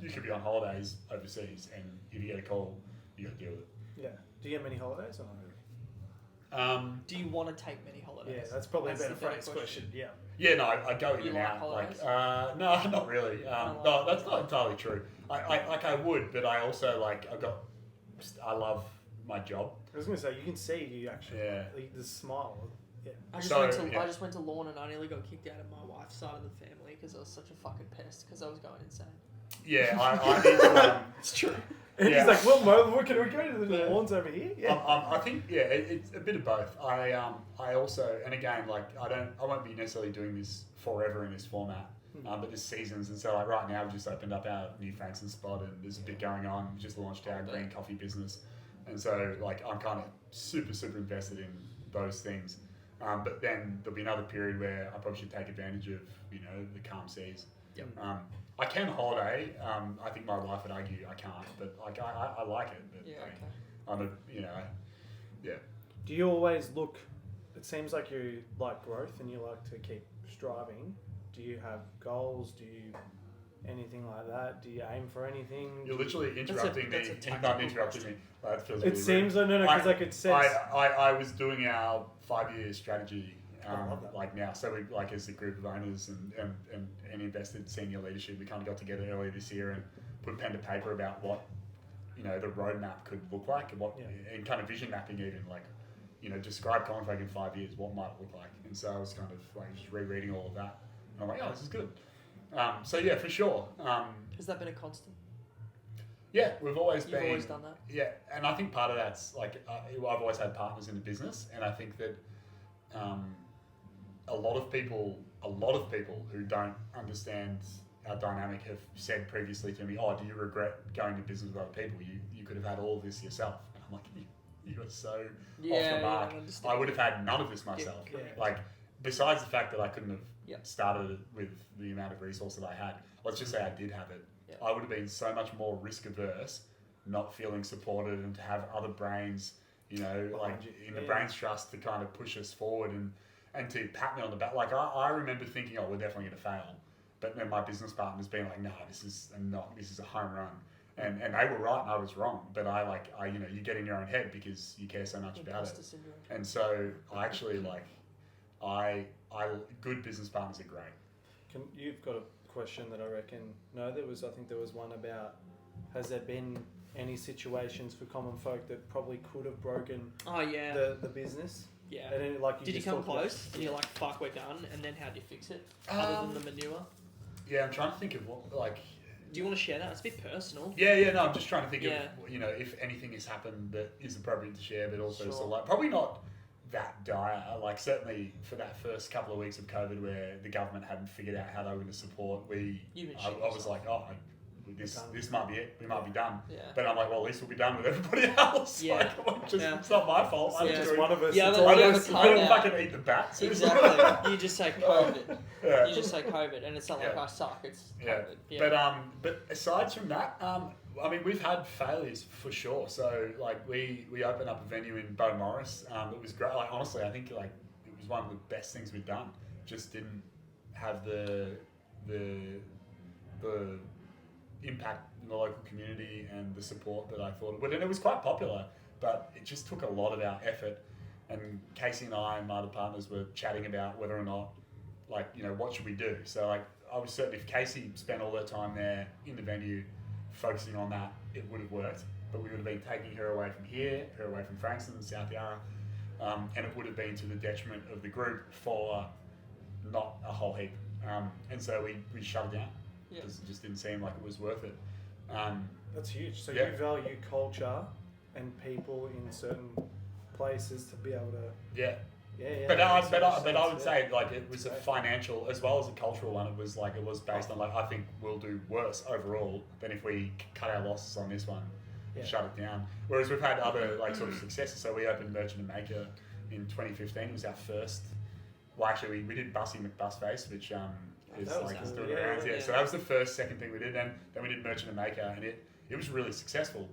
you could be on holidays overseas, and if you get a call, you got to deal with it. Yeah. Do you get many holidays or not? Do you want to take many holidays? Yeah, that's probably a better the better phrase question. Yeah. Yeah, no, I go in You and like out. holidays? No, not really. No, that's not entirely true. I would, but I also I love my job. I was going to say, you can see you actually, Yeah. the smile. Yeah. I just went to lawn and I nearly got kicked out of my wife's side of the family because I was such a fucking pest because I was going insane. Yeah, I need to, It's true. And he's like, well, Mo, can we go to the lawns over here? Yeah. I think it's a bit of both. I also, and again, like I won't be necessarily doing this forever in this format, but there's seasons, and so like right now we've just opened up our new Frankston spot, and there's a bit going on. We just launched our green coffee business, and so like I'm kind of super invested in those things. But then there'll be another period where I probably should take advantage of the calm seas. Yep. I can holiday. I think my wife would argue I can't, but like I like it. But I'm a Do you always look? It seems like you like growth and you like to keep striving. Do you have goals? Do you anything like that? Do you aim for anything? You're literally interrupting me. That's Not interrupting me. That feels It really seems rude. no, because like it says. I was doing our 5-year strategy. I love that. Like now, so we like as a group of owners and invested senior leadership, we kind of got together earlier this year and put pen to paper about what the roadmap could look like, and and kind of vision mapping even like describe Commonfolk in 5 years, what might it look like. And so I was kind of like just rereading all of that, and I'm like, oh, this is good. So yeah, for sure. Has that been a constant? Yeah, we've always You've always done that. Yeah, and I think part of that's like I've always had partners in the business, and I think that. A lot of people who don't understand our dynamic have said previously to me, "Oh, do you regret going to business with other people? You could have had all of this yourself." And I'm like, "You are so off the mark. I would have had none of this myself. Yeah. Like, besides the fact that I couldn't have started it with the amount of resource that I had. Let's just say I did have it. Yep. I would have been so much more risk averse, not feeling supported, and to have other brains, like in the brains trust to kind of push us forward and to pat me on the back. Like I remember thinking, oh, we're definitely going to fail. But then my business partner's been like, no, this is a home run. And they were right and I was wrong. But I you get in your own head because you care so much about it. Syndrome. And so I actually good business partners are great. You've got a question that I reckon, I think there was one about, has there been any situations for Commonfolk that probably could have broken the business? Yeah. And then, like, Did you just come talked about- close? And you're like, fuck, we're done. And then how do you fix it? Other than the manure? Yeah, I'm trying to think of what, like... Do you want to share that? It's a bit personal. Yeah, no, I'm just trying to think Yeah. of, you know, if anything has happened that is appropriate to share, but also Sure. sort of like, probably not that dire. Like, certainly for that first couple of weeks of COVID where the government hadn't figured out how they were going to support, I was like, this might be it. We might be done. Yeah. But I'm like, well, at least we'll be done with everybody else. Yeah. It's not my fault. I'm Yeah. just Just one of us. Yeah, it's but all one of of us. us I can't don't now. fucking eat the bats. Exactly. You just say COVID. Yeah. You just say COVID, and it's not like Yeah. I suck. It's Yeah. COVID. Yeah. But aside from that, I mean, we've had failures for sure. So like we opened up a venue in Bow Morris. It was great. Like honestly, I think like it was one of the best things we've done. Just didn't have the impact in the local community and the support that I thought it would. And it was quite popular, but it just took a lot of our effort. And Casey and I and my other partners were chatting about whether or not, like, you know, what should we do? So like, I was certain if Casey spent all her time there in the venue focusing on that, it would have worked. But we would have been taking her away from here, her away from Frankston, South Yarra, and it would have been to the detriment of the group for not a whole heap. And so we shut it down because it just didn't seem like it was worth it. That's huge. So Yeah. you value culture and people in certain places to be able to. Yeah. Yeah. But makes so much I would sense, say like it was a Great. financial as well as a cultural one. It was based on like I think we'll do worse overall than if we cut our losses on this one, Yeah. shut it down. Whereas we've had other like sort of successes. So we opened Merchant and Maker in 2015. It was our first. Well, actually, we did Bussy McBusface, which is That was like cool. doing Yeah, around. yeah. Yeah. So that was the second thing we did. Then we did Merchant and Maker, and it was really successful.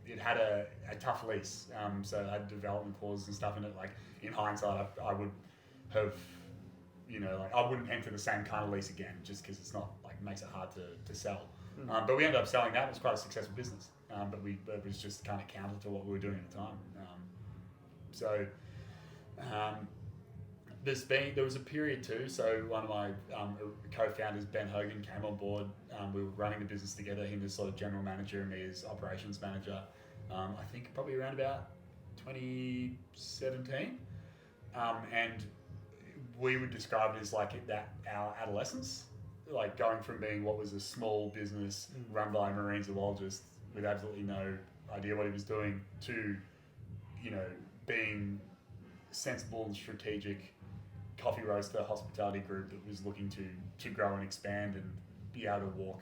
It had a tough lease, so it had development clauses and stuff in it. Like in hindsight, I would have, you know, like I wouldn't enter the same kind of lease again just because it's not like makes it hard to sell. But we ended up selling that. It was quite a successful business, but it was just kind of counter to what we were doing at the time. There was a period too. So one of my co-founders, Ben Hogan, came on board. We were running the business together. Him as sort of general manager and me as operations manager. I think probably around about 2017, and we would describe it as like our adolescence, like going from being what was a small business run by a marine zoologist with absolutely no idea what he was doing to, you know, being sensible and strategic coffee roaster hospitality group that was looking to grow and expand and be able to walk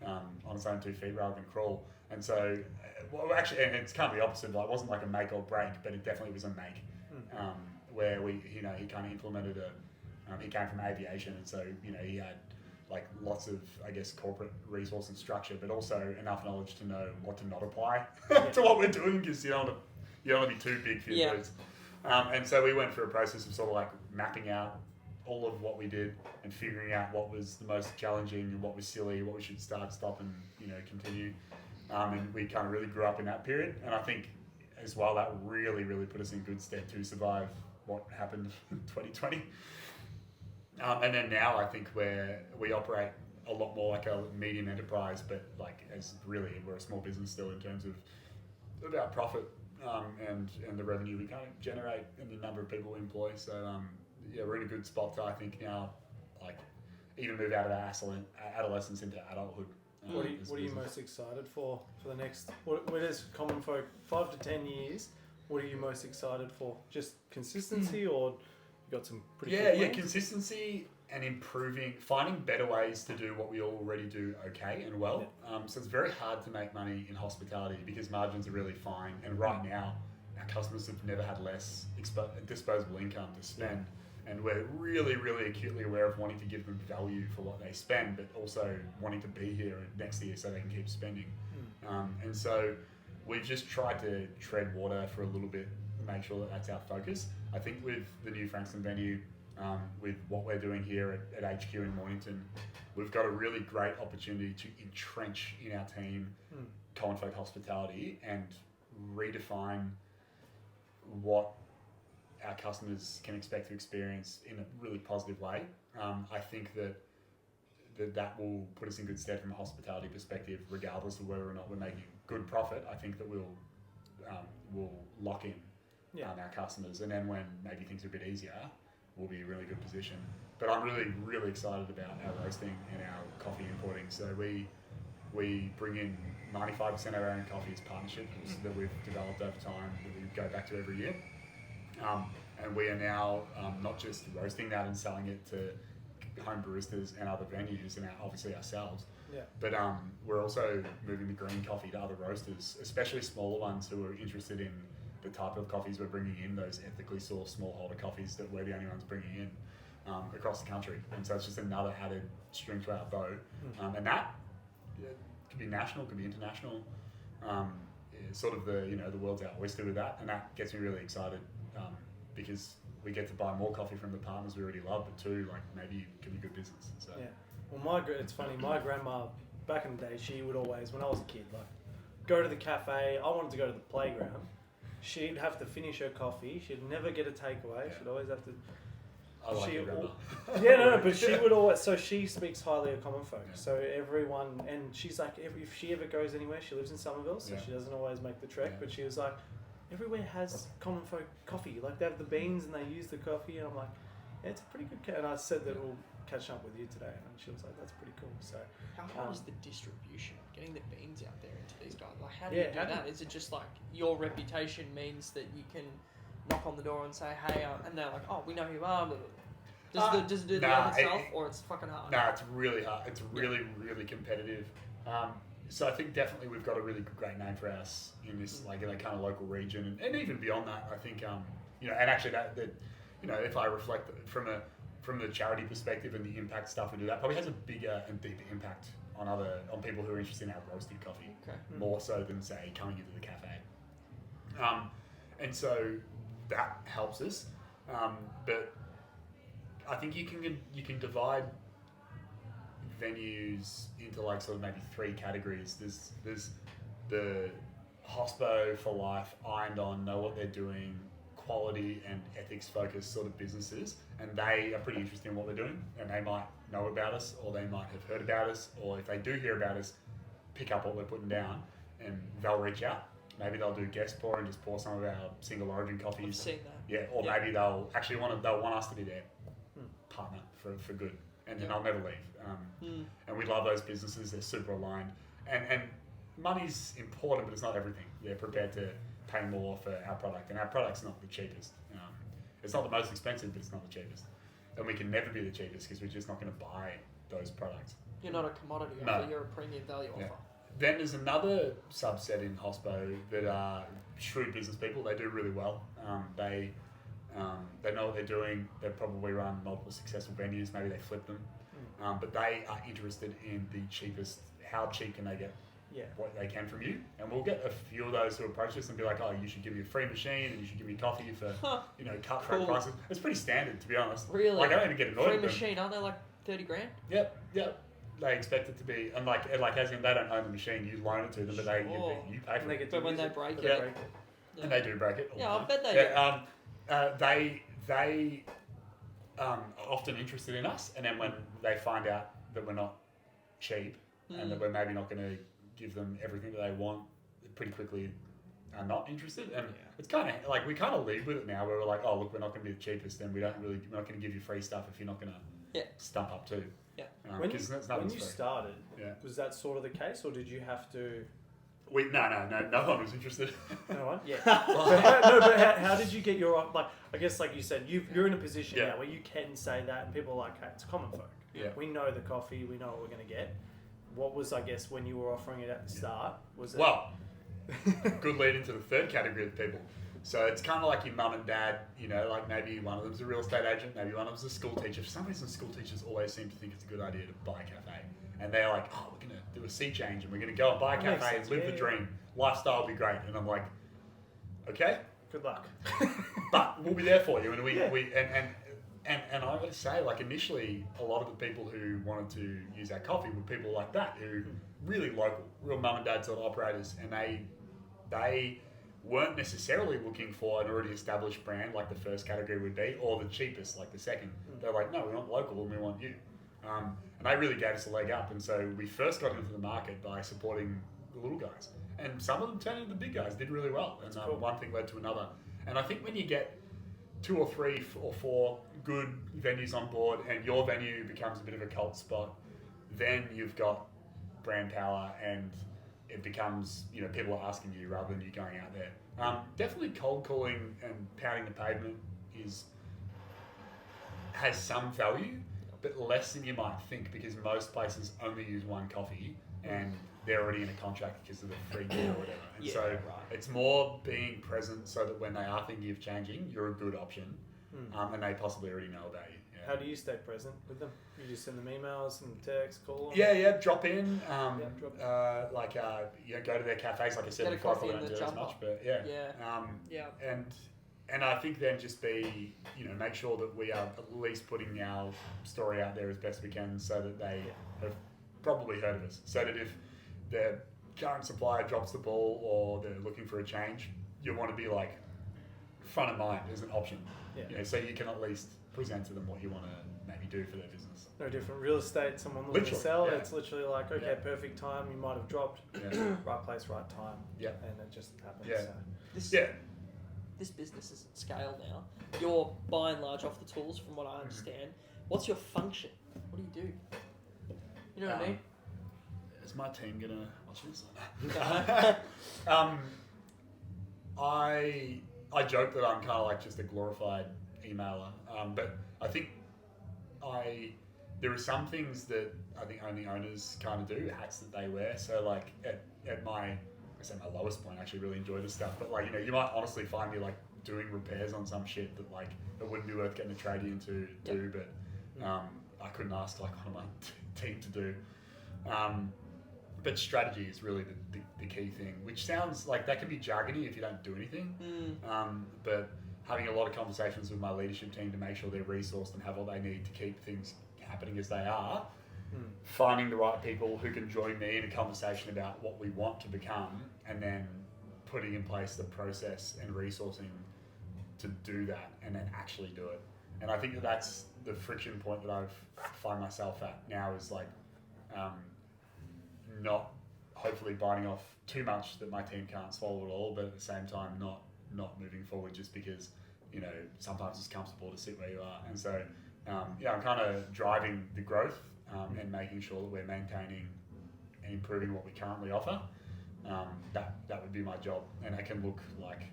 on its own 2 feet rather than crawl. And so, well, actually, and it's kind of the opposite. Like, it wasn't like a make or break, but it definitely was a make. Where he kind of implemented he came from aviation, and so, you know, he had like lots of, I guess, corporate resource and structure, but also enough knowledge to know what to not apply to what we're doing, because you don't want to be too big for your boots. And so we went through a process of sort of like mapping out all of what we did and figuring out what was the most challenging and what was silly, what we should start, stop, and, you know, continue. And we kind of really grew up in that period. And I think as well, that really, really put us in good stead to survive what happened in 2020. And then now I think we operate a lot more like a medium enterprise, but like as really we're a small business still in terms of our profit and the revenue we kind of generate and the number of people we employ. So yeah, we're in a good spot to, I think, now like even move out of our adolescence into adulthood. What are you most excited for the next? What is Commonfolk 5 to 10 years? What are you most excited for? Just consistency, or you got some pretty cool plans? Consistency and improving, finding better ways to do what we already do okay and well. So it's very hard to make money in hospitality because margins are really fine, and right now our customers have never had less disposable income to spend. And we're really, really acutely aware of wanting to give them value for what they spend, but also wanting to be here next year so they can keep spending. And so we've just tried to tread water for a little bit, make sure that that's our focus. I think with the new Frankston venue, with what we're doing here at HQ in Mornington, we've got a really great opportunity to entrench in our team Commonfolk hospitality and redefine what our customers can expect to experience in a really positive way. I think that will put us in good stead from a hospitality perspective, regardless of whether or not we're making good profit. I think that we'll lock in our customers. And then when maybe things are a bit easier, we'll be in a really good position. But I'm really, really excited about our roasting and our coffee importing. So we bring in 95% of our own coffee as partnerships that we've developed over time that we go back to every year. And we are now not just roasting that and selling it to home baristas and other venues and obviously ourselves, but we're also moving the green coffee to other roasters, especially smaller ones who are interested in the type of coffees we're bringing in, those ethically sourced smallholder coffees that we're the only ones bringing in across the country. And so it's just another added string to our bow. And that could be national, could be international. Sort of the world's our oyster with that, and that gets me really excited because we get to buy more coffee from the partners we already love, but too, like, maybe it can be good business. So. Yeah. Well, it's funny. My grandma back in the day, she would always, when I was a kid, like, go to the cafe. I wanted to go to the playground. She'd have to finish her coffee. She'd never get a takeaway. She'd always have to. I like your grandma. No, but she would always. So she speaks highly of Commonfolk. Yeah. So everyone, and she's like, if she ever goes anywhere, she lives in Somerville, so she doesn't always make the trek. But she was like, everywhere has Commonfolk coffee. Like, they have the beans and they use the coffee, and I'm like, yeah, it's a pretty good. And I said that we'll catch up with you today, and she was like, that's pretty cool. So how hard is the distribution, getting the beans out there into these guys? Like, how do you do that? Is it just like your reputation means that you can knock on the door and say, hey, and they're like, oh, we know who you are. Does it do the other stuff, or it's fucking hard? No, it's really hard. It's really, really competitive. So I think definitely we've got a really great name for us in this, like, in a kind of local region, and even beyond that, I think, and actually that if I reflect from the charity perspective and the impact stuff we do, that probably has a bigger and deeper impact on people who are interested in our roasted coffee, more so than, say, coming into the cafe. And so that helps us, but I think you can divide venues into, like, sort of maybe 3 categories. There's the hospo for life, ironed on, know what they're doing, quality and ethics focused sort of businesses, and they are pretty interested in what we're doing, and they might know about us, or they might have heard about us, or if they do hear about us, pick up what we're putting down, and they'll reach out. Maybe they'll do guest pour and just pour some of our single origin coffees. I've seen that. Yeah, or maybe they'll actually want us to be their partner for good, and then they'll never leave. And we love those businesses. They're super aligned, and money's important, but it's not everything. They're prepared to pay more for our product, and our product's not the cheapest. It's not the most expensive, but it's not the cheapest, and we can never be the cheapest because we're just not going to buy those products. You're not a commodity offer, you're a premium value offer. Then there's another subset in hospo that are shrewd business people. They do really well. They know what they're doing. They probably run multiple successful venues. Maybe they flip them. But they are interested in the cheapest. How cheap can they get what they can from you? And we'll get a few of those who approach us and be like, oh, you should give me a free machine and you should give me coffee for cutthroat prices. It's pretty standard, to be honest. Really? Like, I don't even get annoyed free with them. machine, aren't they like 30 grand? Yep. They expect it to be, and like as in they don't own the machine, you loan it to them, but you pay for it. But when they break it. And they do break it. I bet they do. They are often interested in us, and then when they find out that we're not cheap and that we're maybe not going to give them everything that they want, they pretty quickly are not interested. And it's kind of like we kind of lead with it now, where we're like, oh look, we're not going to be the cheapest, and we're not going to give you free stuff if you're not going to stump up too. Yeah. When you started, was that sort of the case, or did you have to? No one was interested. No one? Yeah. But how did you get your, like, I guess, like you said, you're in a position now where you can say that, and people are like, hey, it's Commonfolk. Yeah. We know the coffee, we know what we're going to get. What was, I guess, when you were offering it at the start? Was it? Well, good lead into the third category of people. So it's kind of like your mum and dad, like maybe one of them's a real estate agent, maybe one of them's a school teacher. For some reason, school teachers always seem to think it's a good idea to buy a cafe. And they're like, oh, we're going to do a sea change and we're going to go and buy a cafe and live the dream. Lifestyle will be great. And I'm like, okay. Good luck. But we'll be there for you. And I would say, like, initially, a lot of the people who wanted to use our coffee were people like that, who really local, real mum and dad sort of operators. And they weren't necessarily looking for an already established brand like the first category would be, or the cheapest like the second. They're like, no, we want local and we want you. And they really gave us a leg up. And so we first got into the market by supporting the little guys. And some of them turned into the big guys, did really well. And one thing led to another. And I think when you get 2 or 3 or 4 good venues on board and your venue becomes a bit of a cult spot, then you've got brand power and it becomes, people are asking you rather than you going out there. Definitely cold calling and pounding the pavement has some value, but less than you might think, because most places only use one coffee and they're already in a contract because of the free gear or whatever. And it's more being present so that when they are thinking of changing, you're a good option, and they possibly already know about you. Yeah. How do you stay present with them? You just send them emails and texts, call them? Yeah, drop in. Go to their cafes, like I said before. I probably don't do it as much, but And I think then just be, make sure that we are at least putting our story out there as best we can, so that they have probably heard of us. So that if their current supplier drops the ball or they're looking for a change, you want to be like front of mind as an option. Yeah. So you can at least present to them what you want to maybe do for their business. No different. Real estate, someone looking to sell, it's literally like, okay, perfect time, you might have dropped, right place, right time. Yeah. And it just happens. Yeah. So. This business is at scale now. You're by and large off the tools, from what I understand. What's your function? What do you do? You know what I mean? Is my team gonna watch this? I joke that I'm kind of like just a glorified emailer, but I think there are some things that I think only owners kind of do, hats that they wear. So like at my lowest point, I actually really enjoy this stuff, but you might honestly find me like doing repairs on some shit that like it wouldn't be worth getting a tradie in to do, but I couldn't ask like one of my team to do. But strategy is really the key thing, which sounds like that can be jargony if you don't do anything. But having a lot of conversations with my leadership team to make sure they're resourced and have all they need to keep things happening as they are, finding the right people who can join me in a conversation about what we want to become, and then putting in place the process and resourcing to do that and then actually do it. And I think that's the friction point that I find myself at now, is like not hopefully biting off too much that my team can't swallow it all, but at the same time not moving forward just because sometimes it's comfortable to sit where you are. And so I'm kind of driving the growth and making sure that we're maintaining and improving what we currently offer. That would be my job, and it can look like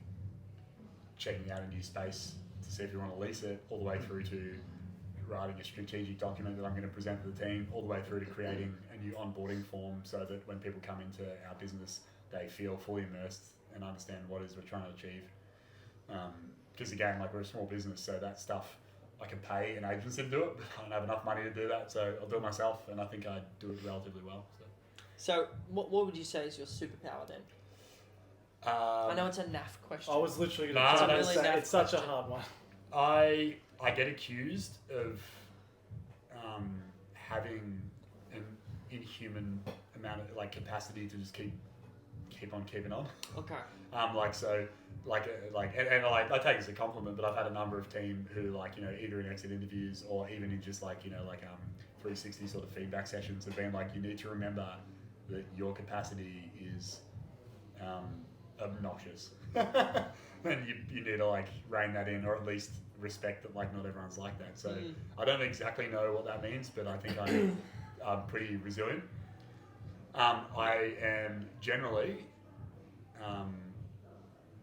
checking out a new space to see if you want to lease it, all the way through to writing a strategic document that I'm going to present to the team, all the way through to creating a new onboarding form so that when people come into our business, they feel fully immersed and understand what it is we're trying to achieve. Because again, like, we're a small business, so that stuff I can pay an agency to do it, but I don't have enough money to do that, so I'll do it myself, and I think I do it relatively well. So what would you say is your superpower then? I know it's a naff question. I was literally going to say it's such a hard one. I get accused of having an inhuman amount of like capacity to just keep on keeping on. Okay. I take it as a compliment, but I've had a number of team who either in exit interviews or even in just 360 sort of feedback sessions have been like, you need to remember that your capacity is obnoxious. And you need to rein that in, or at least respect that not everyone's like that. So I don't exactly know what that means, but I think I'm pretty resilient. I am generally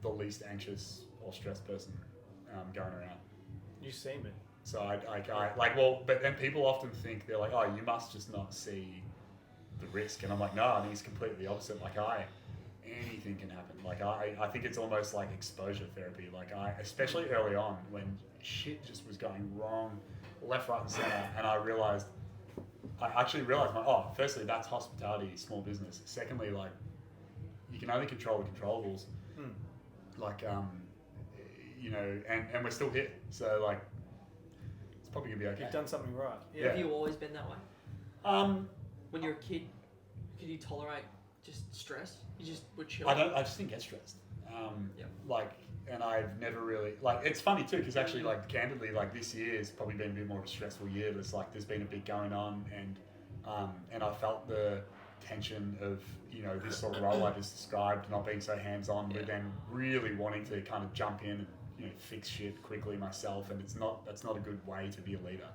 the least anxious or stressed person going around. You seem it. So but then people often think, they're like, oh, you must just not see the risk. And I'm like, no, I think it's completely the opposite. Anything can happen. I think it's almost like exposure therapy. Especially early on when shit just was going wrong, left, right, and center, and I actually realized, firstly, that's hospitality, small business. Secondly, you can only control the controllables. And we're still here. So it's probably gonna be okay. You've done something right. Yeah. Have you always been that way? When you're a kid, could you tolerate just stress? You just were chill? I just didn't get stressed. And I've never really, it's funny too, because actually, candidly, this year has probably been a bit more of a stressful year. There's been a bit going on, and I felt the tension of, this sort of role I just described, not being so hands-on, but then really wanting to kind of jump in and fix shit quickly myself, and that's not a good way to be a leader.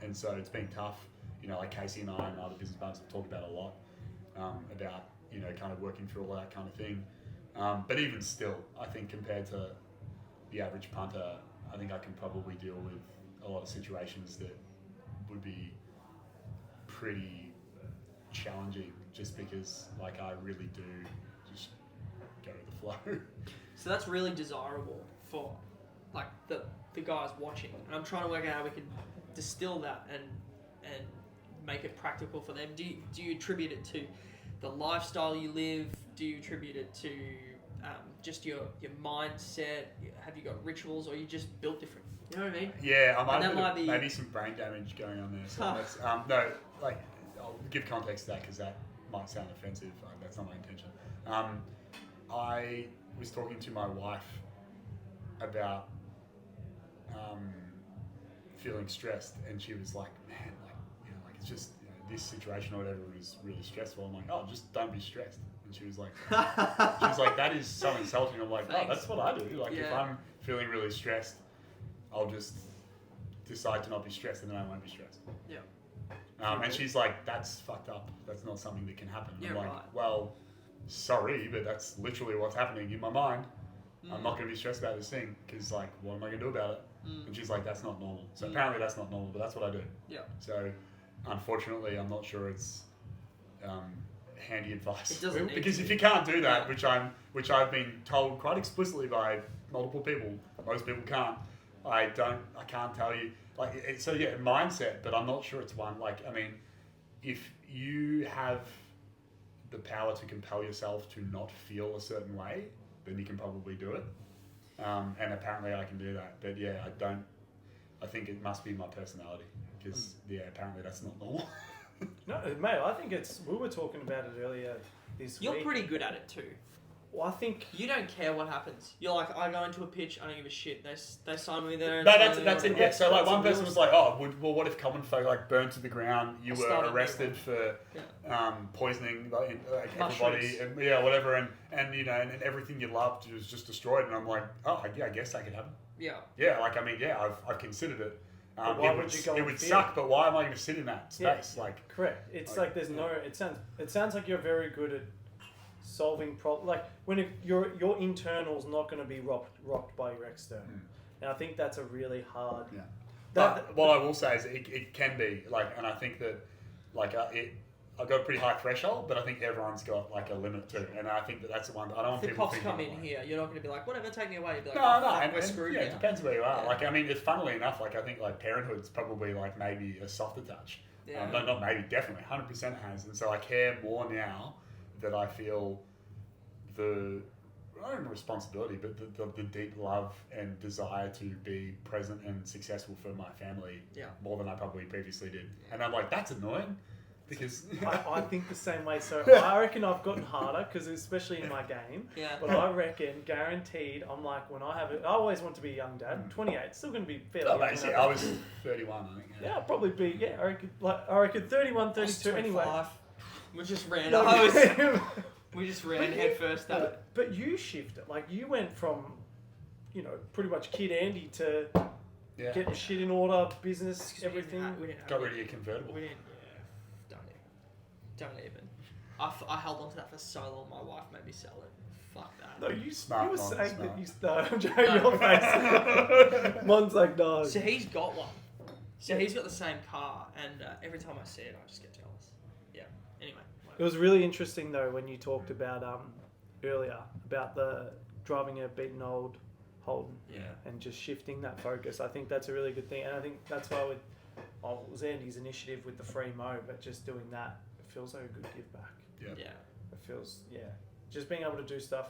And so it's been tough. Like Casey and I and other business partners have talked about a lot about kind of working through all that kind of thing. But even still, I think compared to the average punter, I think I can probably deal with a lot of situations that would be pretty challenging, just because I really do just go with the flow. So that's really desirable for the guys watching, and I'm trying to work out how we can distill that and make it practical for them. Do you attribute it to the lifestyle you live? Do you attribute it to just your mindset? Have you got rituals, or you just built different? You know what I mean? Yeah, I might be maybe some brain damage going on there. So that's, no, I'll give context to that because that might sound offensive. That's not my intention. I was talking to my wife about feeling stressed, and she was like, "Man, it's just this situation or whatever is really stressful." I'm like, "Oh, just don't be stressed." And she was like, "That is so insulting." I'm like, "Oh, that's what I do. If I'm feeling really stressed, I'll just decide to not be stressed, and then I won't be stressed." Yeah. And she's like, "That's fucked up. That's not something that can happen." Yeah, I'm like, right. "Well, sorry, but that's literally what's happening in my mind. I'm not going to be stressed about this thing because, what am I going to do about it?" And she's like, "That's not normal." So apparently that's not normal, but that's what I do. Yeah. So unfortunately, I'm not sure it's handy advice. It doesn't need because to if be. you can't do that, which I've been told quite explicitly by multiple people, most people can't. I can't tell you. Mindset, but I'm not sure it's one. If you have the power to compel yourself to not feel a certain way, then you can probably do it. And apparently I can do that. But I don't. I think it must be my personality because apparently that's not normal. No, mate, I think we were talking about it earlier this week. You're pretty good at it too. Well, I think You don't care what happens. You're like, I go into a pitch, I don't give a shit. They sign me there. No, that's it. Yeah. So one person was like, "Oh, what if Commonfolk burned to the ground? You were arrested for poisoning everybody, and whatever, and everything you loved was just destroyed." And I'm like, "Oh, yeah, I guess that could happen." Yeah. Yeah, I've considered it. But why would you go it and would feel suck, but why am I going to sit in that space? Yeah, correct. It's there's no. It sounds like you're very good at solving problems. When your internal's not going to be rocked by your external, and I think that's a really hard. Yeah. But what I will say is it can be and I think that I've got a pretty high threshold, but I think everyone's got a limit too, and I think that's the one that I don't want If the people cops thinking. come in here, you're not going to be like, whatever, take me away. You'd be like, No, we're screwed it now. depends where you are. Yeah. It's funnily enough, I think parenthood's probably maybe a softer touch. Yeah. No, not maybe, definitely, 100% has, and so I care more now that I feel not even responsibility, but the deep love and desire to be present and successful for my family more than I probably previously did. Yeah. And I'm like, that's annoying. Because I think the same way. So I reckon I've gotten harder because especially in my game. Yeah. But I reckon guaranteed I'm when I have it. I always want to be a young dad. 28, still going to be fairly young. I was 31, I think. Yeah, I'll probably be. Yeah, I reckon 31, 32 anyway. We just ran. We just ran head first at it. But you shifted. You went from, pretty much Kid Andy to getting shit in order, business, everything. We didn't got rid of your convertible. We didn't. Don't even. I held on to that for so long. My wife made me sell it. Fuck that. No, you were saying smart. that you I'm joking, your face. Mon's like, no. So he's got one. So he's got the same car, and every time I see it, I just get jealous. Yeah. Anyway. It was really interesting though when you talked about earlier about the driving a beaten old Holden and just shifting that focus. I think that's a really good thing, and I think that's why it was Andy's initiative with the free mo, but just doing that, it feels like a good give back. Yeah. It feels just being able to do stuff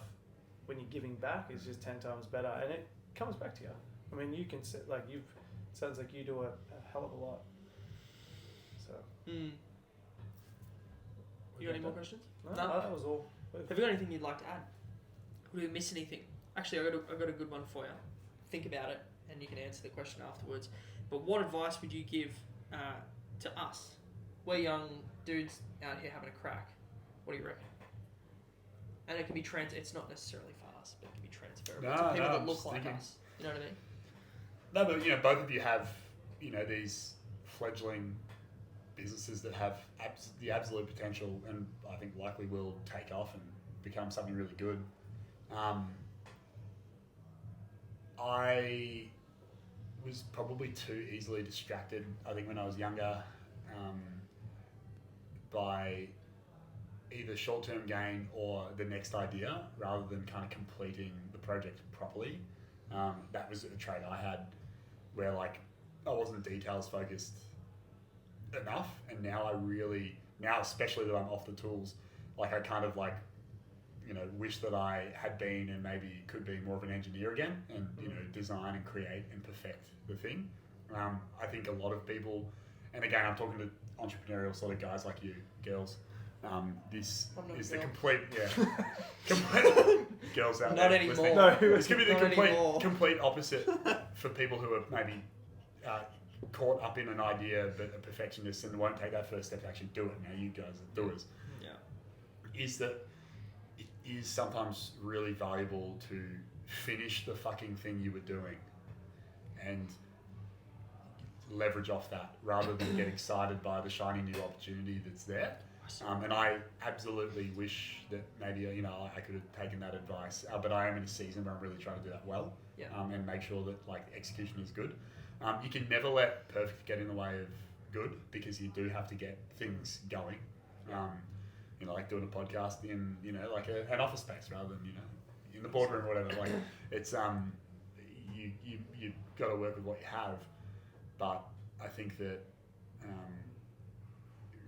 when you're giving back is just 10 times better, and it comes back to you. I mean, you can sounds like you do a hell of a lot. So. You got any more questions? No, that was all. Have you got anything you'd like to add? Did we miss anything? Actually, I got a good one for you. Think about it, and you can answer the question afterwards. But what advice would you give to us? We're young dudes out here having a crack. What do you reckon? And it can be it's not necessarily fast, but it can be transferable No, to people no, that I'm look just like thinking. us. You know what I mean? No, but both of you have these fledgling businesses that have the absolute potential, and I think likely will take off and become something really good. I was probably too easily distracted, I think, when I was younger, by either short-term gain or the next idea, rather than kind of completing the project properly. That was a trait I had, where like I wasn't details focused enough, and now especially that I'm off the tools, like I kind of like wish that I had been and maybe could be more of an engineer again, and design and create and perfect the thing. I think a lot of people, and again I'm talking to entrepreneurial sort of guys like you, girls. This is the complete girls out Not there anymore. listening. No, It's going to be the Not anymore. complete opposite for people who are maybe caught up in an idea but are perfectionists and won't take that first step to actually do it. Now you guys are doers. Yeah. Is that it is sometimes really valuable to finish the fucking thing you were doing and leverage off that, rather than get excited by the shiny new opportunity that's there. And I absolutely wish that maybe I could have taken that advice, but I am in a season where I'm really trying to do that well, Yeah. And make sure that like execution is good. You can never let perfect get in the way of good, because you do have to get things going. Like doing a podcast in like an office space rather than in the boardroom or whatever. Like it's you got to work with what you have, but I think that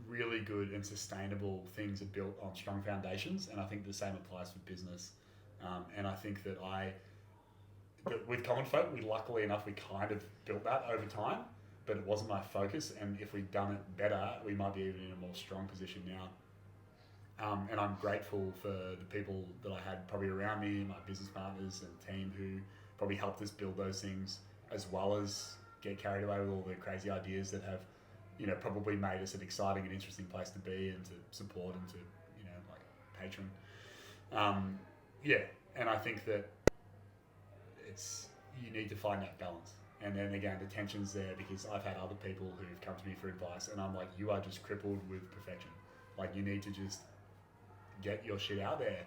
really good and sustainable things are built on strong foundations, and I think the same applies for business. And I think that with Commonfolk, we luckily enough, we kind of built that over time, but it wasn't my focus, and if we'd done it better, we might be even in a more strong position now. And I'm grateful for the people that I had probably around me, my business partners and team, who probably helped us build those things, as well as get carried away with all the crazy ideas that have probably made us an exciting and interesting place to be and to support and to like patron. And I think that you need to find that balance. And then again, the tension's there, because I've had other people who've come to me for advice, and I'm like, you are just crippled with perfection. Like, you need to just get your shit out there,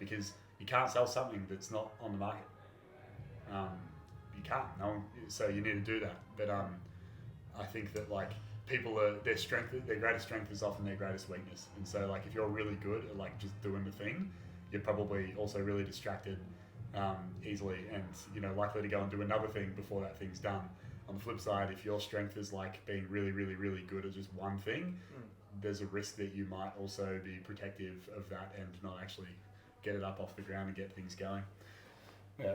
because you can't sell something that's not on the market. You can't. So you need to do that. But I think that like people their greatest strength is often their greatest weakness. And so like if you're really good at like just doing the thing, you're probably also really distracted easily, and likely to go and do another thing before that thing's done. On the flip side, if your strength is like being really, really, really good at just one thing, there's a risk that you might also be protective of that and not actually get it up off the ground and get things going. Yeah.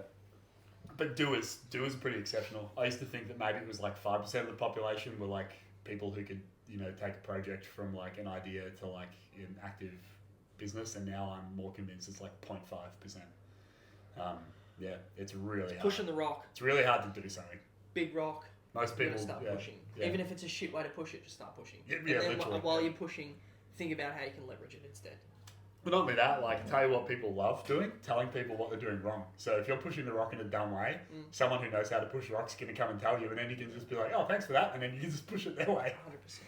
But doers are pretty exceptional. I used to think that maybe it was like 5% of the population were like people who could, take a project from like an idea to like an active business, and now I'm more convinced it's like 0.5%. It's really hard. Pushing the rock. It's really hard to do something. Big rock. Most You're people gonna start pushing. Yeah. Even if it's a shit way to push it, just start pushing. Yeah, and then literally. while you're pushing, think about how you can leverage it instead. But not only that, like, tell you what people love doing, telling people what they're doing wrong. So if you're pushing the rock in a dumb way, someone who knows how to push rocks is going to come and tell you, and then you can just be like, oh, thanks for that, and then you can just push it their way. 100%.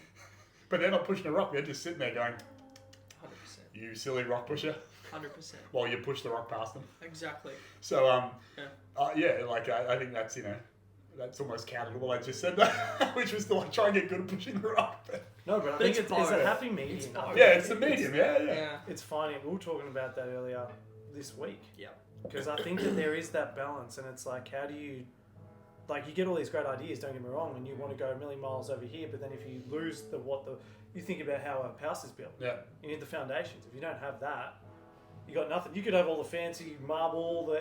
But they're not pushing a rock, they're just sitting there going, 100%. you silly rock pusher, 100%. while you push the rock past them. Exactly. So, Yeah. I think that's, that's almost counter to what I just said, which was to like try and get good at pushing the rock. No, but I But think it's it's a both. happy medium. It's both. Yeah, it's the medium, yeah. It's finding. We were talking about that earlier this week. Yeah. Because I think that there is that balance, and it's like, how do you, like, you get all these great ideas, don't get me wrong, and you want to go a million miles over here, but then if you lose you think about how a house is built. Yeah. You need the foundations. If you don't have that, you got nothing. You could have all the fancy marble,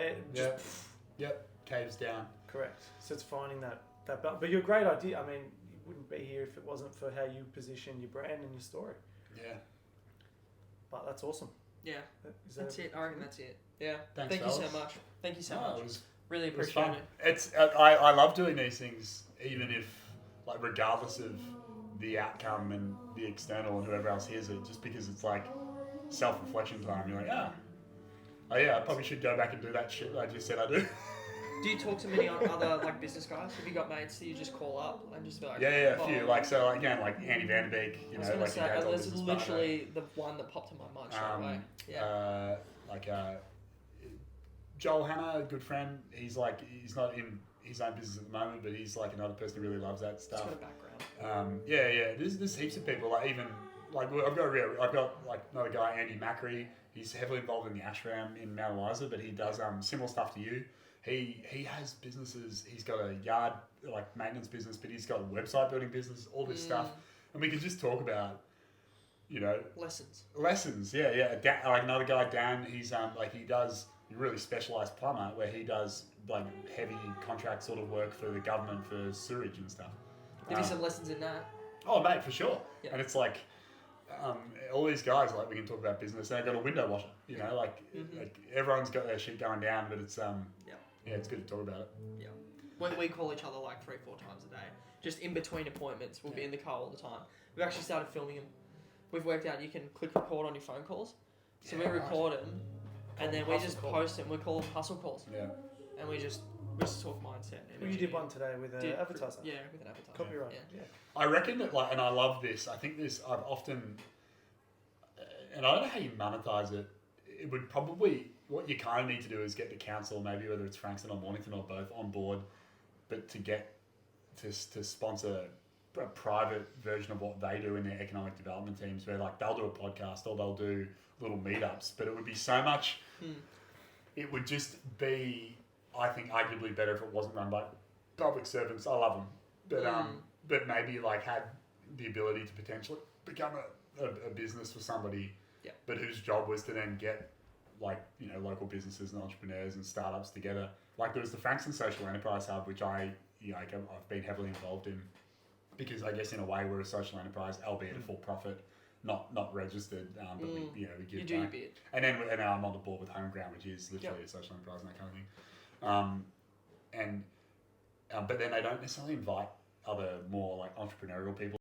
Yep, caves down. Correct. So it's finding that balance. But your great idea, I mean, you wouldn't be here if it wasn't for how you position your brand and your story. Yeah. But that's awesome. Yeah. That's it. I reckon that's it. Yeah. Thanks, Thank you fellas. so much. Thank you so No, much. it was Really It was appreciate fun. it. It's I love doing these things, even if like regardless of the outcome and the external and whoever else hears it, just because it's like self-reflection time. You're like, Oh yeah, I probably should go back and do that shit I just said I do. Do you talk to many other like business guys? Have you got mates that you just call up and just be like, Yeah, a "Oh, few. Like so, again, like Andy Vanderbeek. You I was know, gonna like say, your dad's old that's business partner. literally the one that popped in my mind straight away. Yeah. Like Joel Hanna, a good friend. He's not in his own business at the moment, but he's like another person who really loves that It's stuff. got a background. There's heaps of people. Like even like I've got like another guy, Andy Macri. He's heavily involved in the ashram in Mount Eliza, but he does similar stuff to you. He has businesses. He's got a yard like maintenance business, but he's got a website building business. All this stuff, and we can just talk about, you know, lessons. Yeah. Like another guy, Dan. He's he does really specialised plumber where he does like heavy contract sort of work for the government for sewage and stuff. Give me some lessons in that. Oh mate, for sure. Yep. And it's like all these guys, like we can talk about business. And I've got a window washer. You know, like everyone's got their shit going down, but it's it's good to talk about it. Yeah. When we call each other like 3-4 times a day, just in between appointments, we'll be in the car all the time. We've actually started filming them. We've worked out you can click record on your phone calls, so we record them, and then we just post them. We call them hustle calls. Yeah. And we just talk mindset. Well, you did one today with an advertiser. Yeah, with an advertiser. Copyright. Yeah. I reckon that and I love this. I think this. I've often, and I don't know how you monetize it. It would probably what you kind of need to do is get the council, maybe whether it's Frankston or Mornington or both, on board, but to get to sponsor a private version of what they do in their economic development teams, where like they'll do a podcast or they'll do little meetups, but it would be so much. It would just be, I think, arguably better if it wasn't run by public servants. I love them, but maybe like had the ability to potentially become a business for somebody, but whose job was to then get like local businesses and entrepreneurs and startups together. Like there was the Frankston Social Enterprise Hub, which I've been heavily involved in, because I guess in a way we're a social enterprise, albeit a for profit, not registered, but we give you back. do your bit. And then I'm on the board with Homeground, which is literally a social enterprise and that kind of thing. But then they don't necessarily invite other more like entrepreneurial people